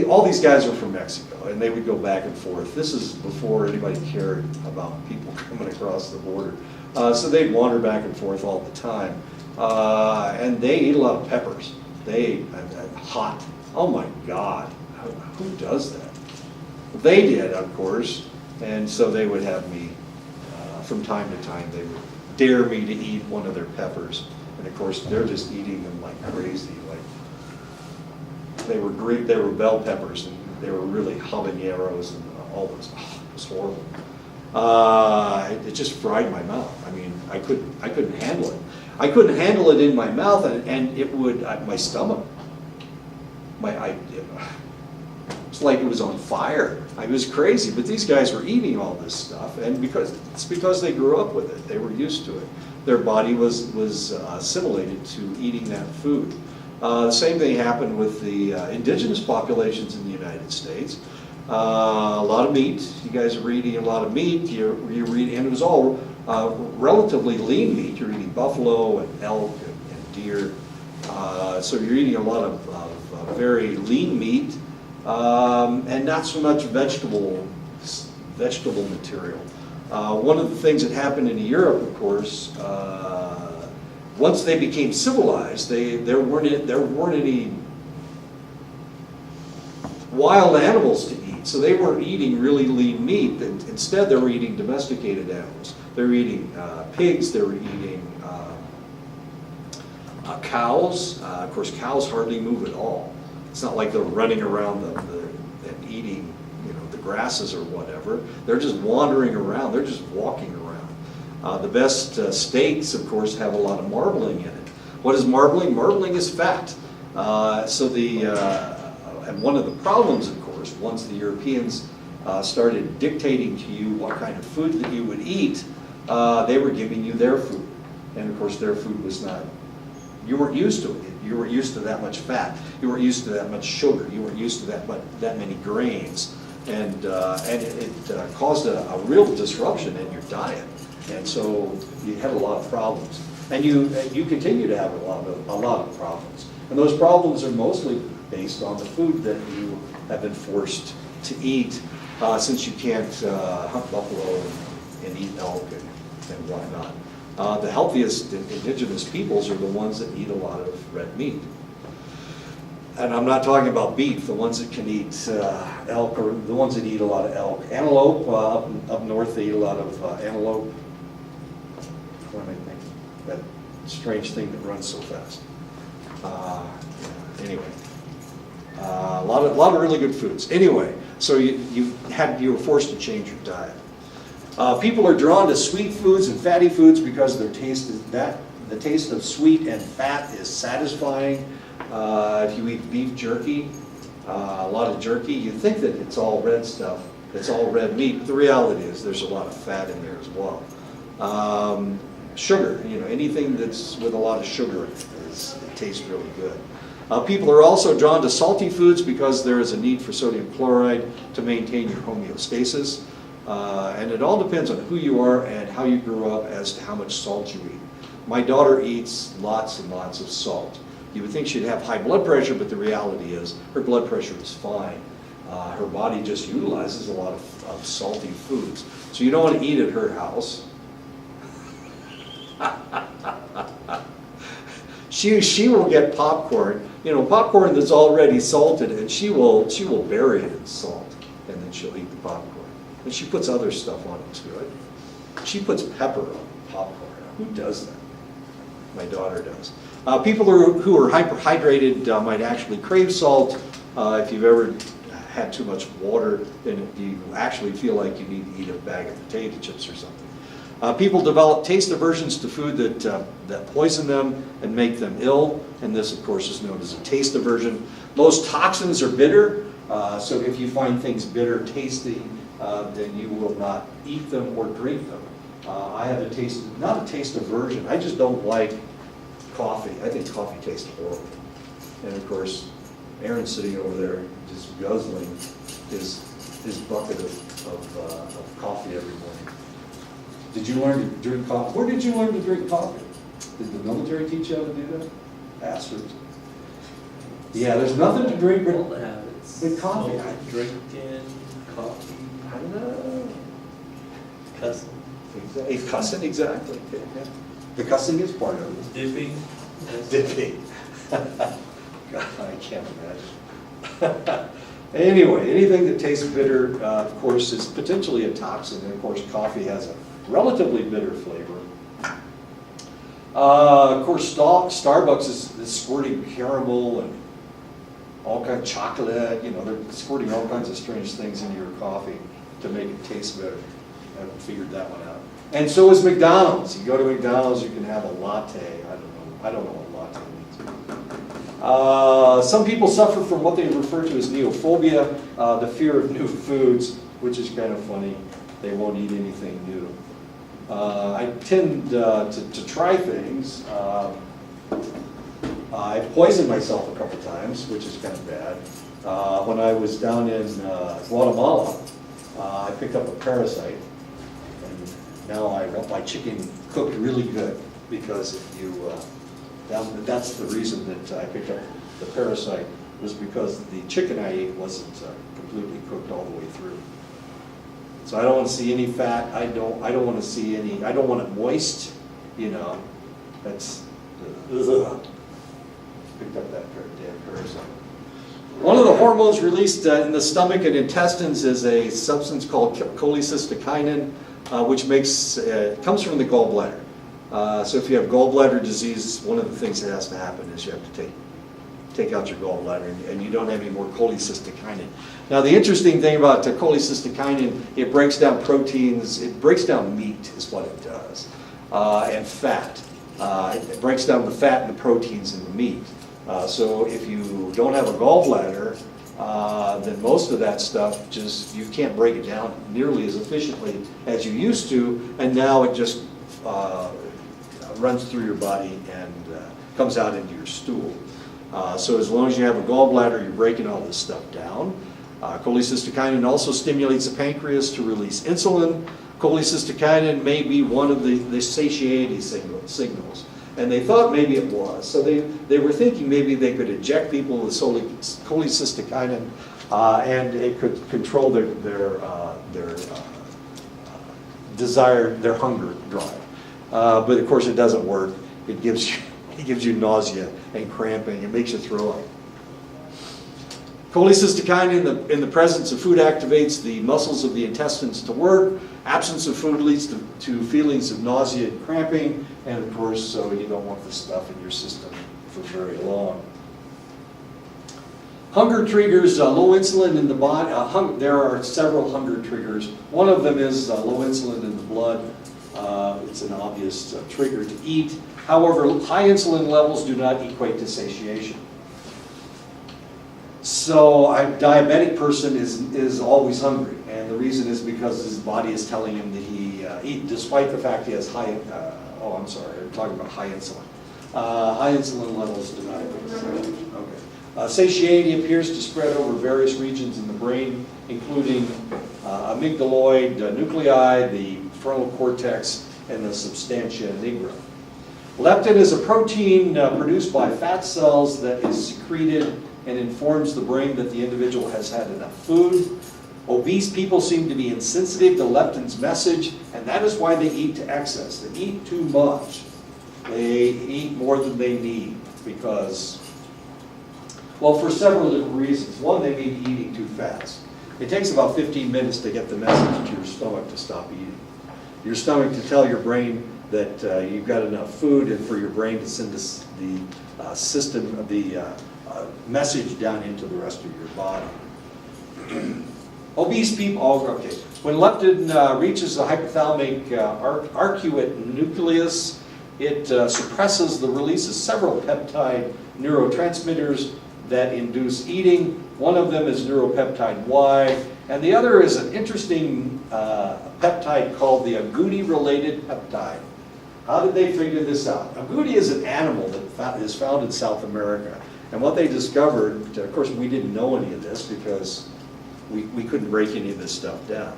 All these guys are from Mexico, and they would go back and forth. This is before anybody cared about people coming across the border. So they'd wander back and forth all the time. And they eat a lot of peppers. They ate hot. Oh my God, who does that? They did, of course, and so they would have me, from time to time, they would dare me to eat one of their peppers. And of course, they're just eating them like crazy. They were Greek, they were bell peppers, and they were really habaneros and all this. Oh, it was horrible. It just fried my mouth. I mean, I couldn't handle it. I couldn't handle it in my mouth, and it would, my stomach, it's like it was on fire. I was crazy, but these guys were eating all this stuff, and because they grew up with it, they were used to it. Their body was assimilated to eating that food. The same thing happened with the indigenous populations in the United States. A lot of meat. You guys are eating a lot of meat. You're eating, and it was all relatively lean meat. You're eating buffalo and elk and deer. So you're eating a lot of very lean meat and not so much vegetable material. One of the things that happened in Europe, of course, once they became civilized, there weren't any wild animals to eat, so they weren't eating really lean meat. Instead, they were eating domesticated animals. They were eating pigs. They were eating cows. Of course, cows hardly move at all. It's not like they're running around and eating, the grasses or whatever. They're just wandering around. They're just walking around. The best steaks, of course, have a lot of marbling in it. What is marbling? Marbling is fat. And one of the problems, of course, once the Europeans started dictating to you what kind of food that you would eat, they were giving you their food. And of course, their food was not, you weren't used to it. You weren't used to that much fat. You weren't used to that much sugar. You weren't used to that many grains. And it caused a real disruption in your diet. And so you had a lot of problems. And you continue to have a lot of problems. And those problems are mostly based on the food that you have been forced to eat, since you can't hunt buffalo and eat elk and whatnot. The healthiest indigenous peoples are the ones that eat a lot of red meat. And I'm not talking about beef, the ones that can eat elk, or the ones that eat a lot of elk. Antelope, up north they eat a lot of antelope. What am I thinking? That strange thing that runs so fast. Anyway, a lot of really good foods. Anyway, so you were forced to change your diet. People are drawn to sweet foods and fatty foods because the taste of sweet and fat is satisfying. If you eat beef jerky, a lot of jerky, you think that it's all red stuff, it's all red meat, but the reality is there's a lot of fat in there as well. Sugar, anything that's with a lot of sugar, it tastes really good. People are also drawn to salty foods because there is a need for sodium chloride to maintain your homeostasis. And it all depends on who you are and how you grew up as to how much salt you eat. My daughter eats lots and lots of salt. You would think she'd have high blood pressure, but the reality is her blood pressure is fine. Her body just utilizes a lot of salty foods. So you don't want to eat at her house. She will get popcorn, popcorn that's already salted, and she will bury it in salt, and then she'll eat the popcorn. And she puts other stuff on it too. She puts pepper on popcorn. Who does that? My daughter does. People who are hyperhydrated might actually crave salt. If you've ever had too much water, then you actually feel like you need to eat a bag of potato chips or something. People develop taste aversions to food that poison them and make them ill, and this, of course, is known as a taste aversion. Most toxins are bitter, so if you find things bitter tasting, then you will not eat them or drink them. I have not a taste aversion, I just don't like coffee. I think coffee tastes horrible. And of course, Aaron's sitting over there just guzzling his bucket of coffee every morning. Did you learn to drink coffee? Where did you learn to drink coffee? Did the military teach you how to do that? Bastards. Yeah, there's nothing to drink All the habits. but coffee. Smoking, drinking, coffee, I don't know. cussing, Cussing, exactly. Yeah. The cussing is part of it. dipping. Dipping. God, I can't imagine. Anyway, anything that tastes bitter, of course, is potentially a toxin. And of course, coffee has a relatively bitter flavor. Of course, Starbucks is squirting caramel and all kinds of chocolate. They're squirting all kinds of strange things into your coffee to make it taste better. I haven't figured that one out. And so is McDonald's. You go to McDonald's, you can have a latte. I don't know what latte means. Some people suffer from what they refer to as neophobia, the fear of new foods, which is kind of funny. They won't eat anything new. I tend to try things. I poisoned myself a couple times, which is kind of bad. When I was down in Guatemala, I picked up a parasite. Now I want my chicken cooked really good, because if you, that's the reason that I picked up the parasite, was because the chicken I ate wasn't completely cooked all the way through. So I don't want to see any fat. I don't want to see any. I don't want it moist. That's picked up that damn parasite. One of the hormones released in the stomach and intestines is a substance called cholecystokinin, which comes from the gallbladder. So if you have gallbladder disease, one of the things that has to happen is you have to take out your gallbladder, and you don't have any more cholecystokinin. Now the interesting thing about cholecystokinin, it breaks down proteins, it breaks down meat is what it does, and fat. It breaks down the fat and the proteins in the meat. So if you don't have a gallbladder, then most of that stuff you can't break it down nearly as efficiently as you used to, and now it just runs through your body and comes out into your stool. So as long as you have a gallbladder, you're breaking all this stuff down. Cholecystokinin also stimulates the pancreas to release insulin. Cholecystokinin may be one of the satiety signals. And they thought maybe it was. So they were thinking maybe they could inject people with cholecystokinin and it could control their desire, their hunger drive. But of course it doesn't work. It gives you nausea and cramping. It makes you throw up. Cholecystokinin in the presence of food activates the muscles of the intestines to work. Absence of food leads to feelings of nausea and cramping. And of course, so you don't want this stuff in your system for very long. Hunger triggers low insulin in the body. There are several hunger triggers. One of them is low insulin in the blood. It's an obvious trigger to eat. However, high insulin levels do not equate to satiation. So a diabetic person is always hungry, and And the reason is because his body is telling him that he despite the fact he has high, I'm talking about high insulin. High insulin levels do not okay. Satiety appears to spread over various regions in the brain, including amygdaloid nuclei, the frontal cortex, and the substantia nigra. Leptin is a protein produced by fat cells that is secreted and informs the brain that the individual has had enough food. Obese people seem to be insensitive to leptin's message, and that is why they eat to excess. They eat too much. They eat more than they need because, well, for several different reasons. One, they may be eating too fast. It takes about 15 minutes to get the message to your stomach to stop eating. Your stomach to tell your brain that you've got enough food, and for your brain to send the system of the message down into the rest of your body. Obese people, okay. When leptin reaches the hypothalamic arcuate nucleus, it suppresses the release of several peptide neurotransmitters that induce eating. One of them is neuropeptide Y, and the other is an interesting peptide called the agouti-related peptide. How did they figure this out? Agouti is an animal that is found in South America. And what they discovered, of course we didn't know any of this because we couldn't break any of this stuff down.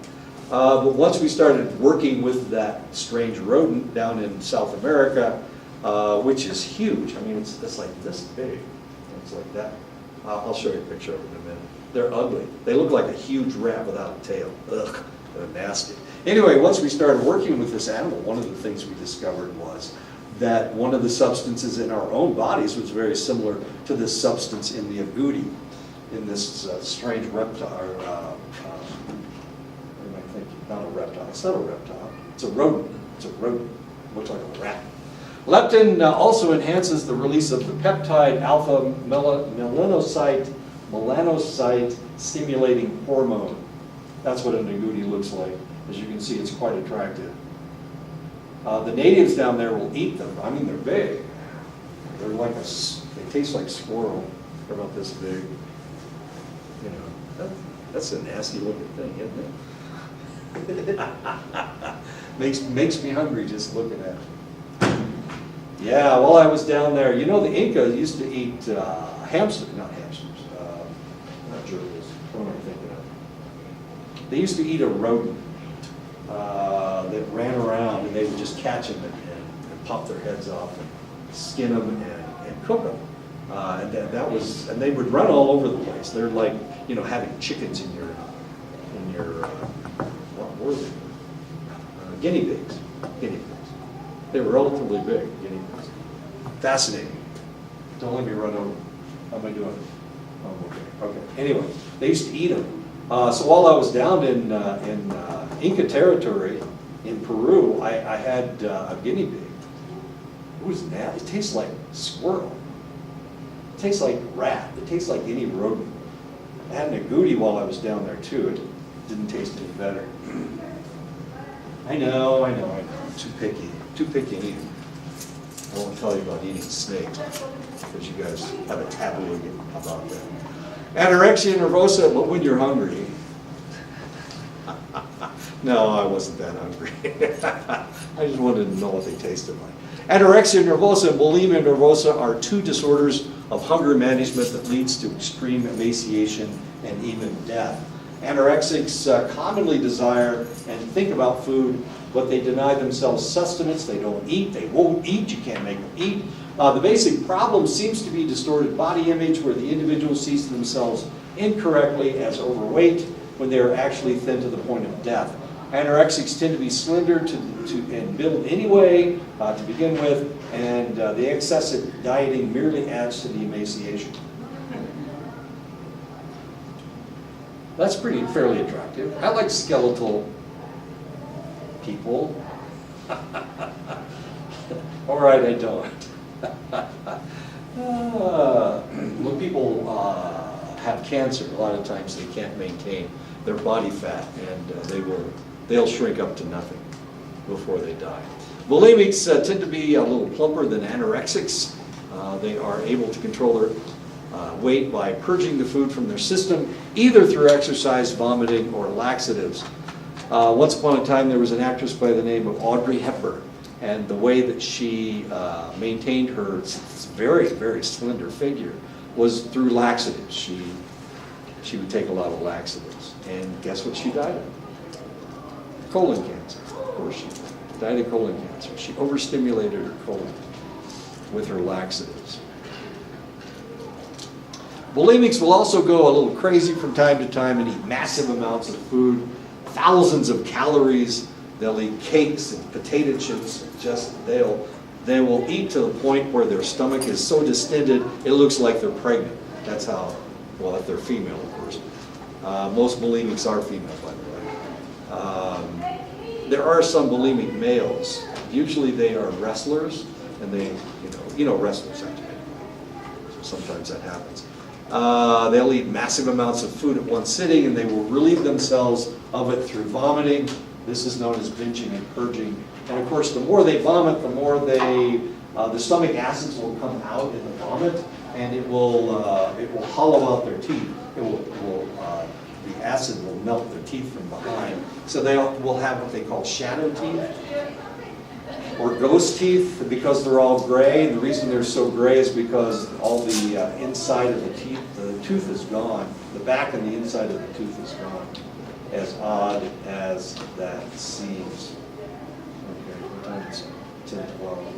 But once we started working with that strange rodent down in South America, which is huge. I mean, it's like this big. It's like that. I'll show you a picture of it in a minute. They're ugly. They look like a huge rat without a tail. Ugh, they're nasty. Anyway, once we started working with this animal, one of the things we discovered was that one of the substances in our own bodies was very similar to this substance in the agouti, in this strange reptile. What am I thinking? Not a reptile. It's not a reptile. It's a rodent. It's a rodent. It looks like a rat. Leptin also enhances the release of the peptide alpha melanocyte stimulating hormone. That's what an agouti looks like. As you can see, it's quite attractive. The natives down there will eat them. I mean, they're big. They're like they taste like squirrel. They're about this big. You know, that's a nasty looking thing, isn't it? makes me hungry just looking at it. Yeah, while I was down there, you know, the Inca used to eat not hamsters, not gerbils. What am I thinking of? They used to eat a rodent that ran around, and they would just catch them and pop their heads off and skin them and cook them. And they would run all over the place. They're like, you know, having chickens in your what were they? Guinea pigs. Guinea pigs. They were relatively big, guinea pigs. Fascinating. Don't let me run over. How am I doing? Oh, okay. Anyway, they used to eat them. So while I was down in Inca territory in Peru, I had a guinea pig. It was nasty. It tastes like squirrel. It tastes like rat. It tastes like any rodent. I had an agouti while I was down there too. It didn't taste any better. I know. Too picky eating. I won't tell you about eating snakes because you guys have a taboo about that. Anorexia nervosa, but when you're hungry. No, I wasn't that hungry. I just wanted to know what they tasted like. Anorexia nervosa and bulimia nervosa are two disorders of hunger management that leads to extreme emaciation and even death. Anorexics commonly desire and think about food, but they deny themselves sustenance. They don't eat. They won't eat. You can't make them eat. The basic problem seems to be distorted body image, where the individual sees themselves incorrectly as overweight when they are actually thin to the point of death. Anorexics tend to be slender and build anyway to begin with, and the excessive dieting merely adds to the emaciation. That's fairly attractive. I like skeletal people. All right, I don't. When people have cancer, a lot of times they can't maintain their body fat, and they'll shrink up to nothing before they die. Bulimics tend to be a little plumper than anorexics. They are able to control their weight by purging the food from their system, either through exercise, vomiting, or laxatives. Once upon a time, there was an actress by the name of Audrey Hepburn, and the way that she maintained her very, very slender figure was through laxatives. She would take a lot of laxatives, and guess what she died of? Colon cancer. Of course she died of colon cancer. She overstimulated her colon with her laxatives. Bulimics will also go a little crazy from time to time and eat massive amounts of food, thousands of calories. They'll eat cakes and potato chips. They will eat to the point where their stomach is so distended it looks like they're pregnant. That's how, well, if they're female, of course. Most bulimics are female, by the way. There are some bulimic males. Usually they are wrestlers, and they, wrestlers have to make money. So sometimes that happens. They'll eat massive amounts of food at one sitting, and they will relieve themselves of it through vomiting. This is known as binging and purging. And of course, the more they vomit, the more the stomach acids will come out in the vomit, and it will hollow out their teeth. The acid will melt their teeth from behind. So they will have what they call shadow teeth or ghost teeth because they're all gray. And the reason they're so gray is because all the inside of the tooth is gone. The back and the inside of the tooth is gone. As odd as that seems. Okay, what time is it? 10:12.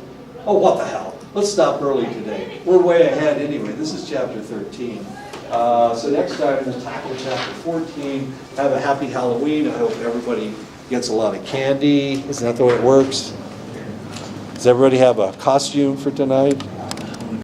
Oh, what the hell? Let's stop early today. We're way ahead anyway. This is chapter 13. So next time we'll tackle chapter 14. Have a happy Halloween. I hope everybody gets a lot of candy. Isn't that the way it works? Does everybody have a costume for tonight?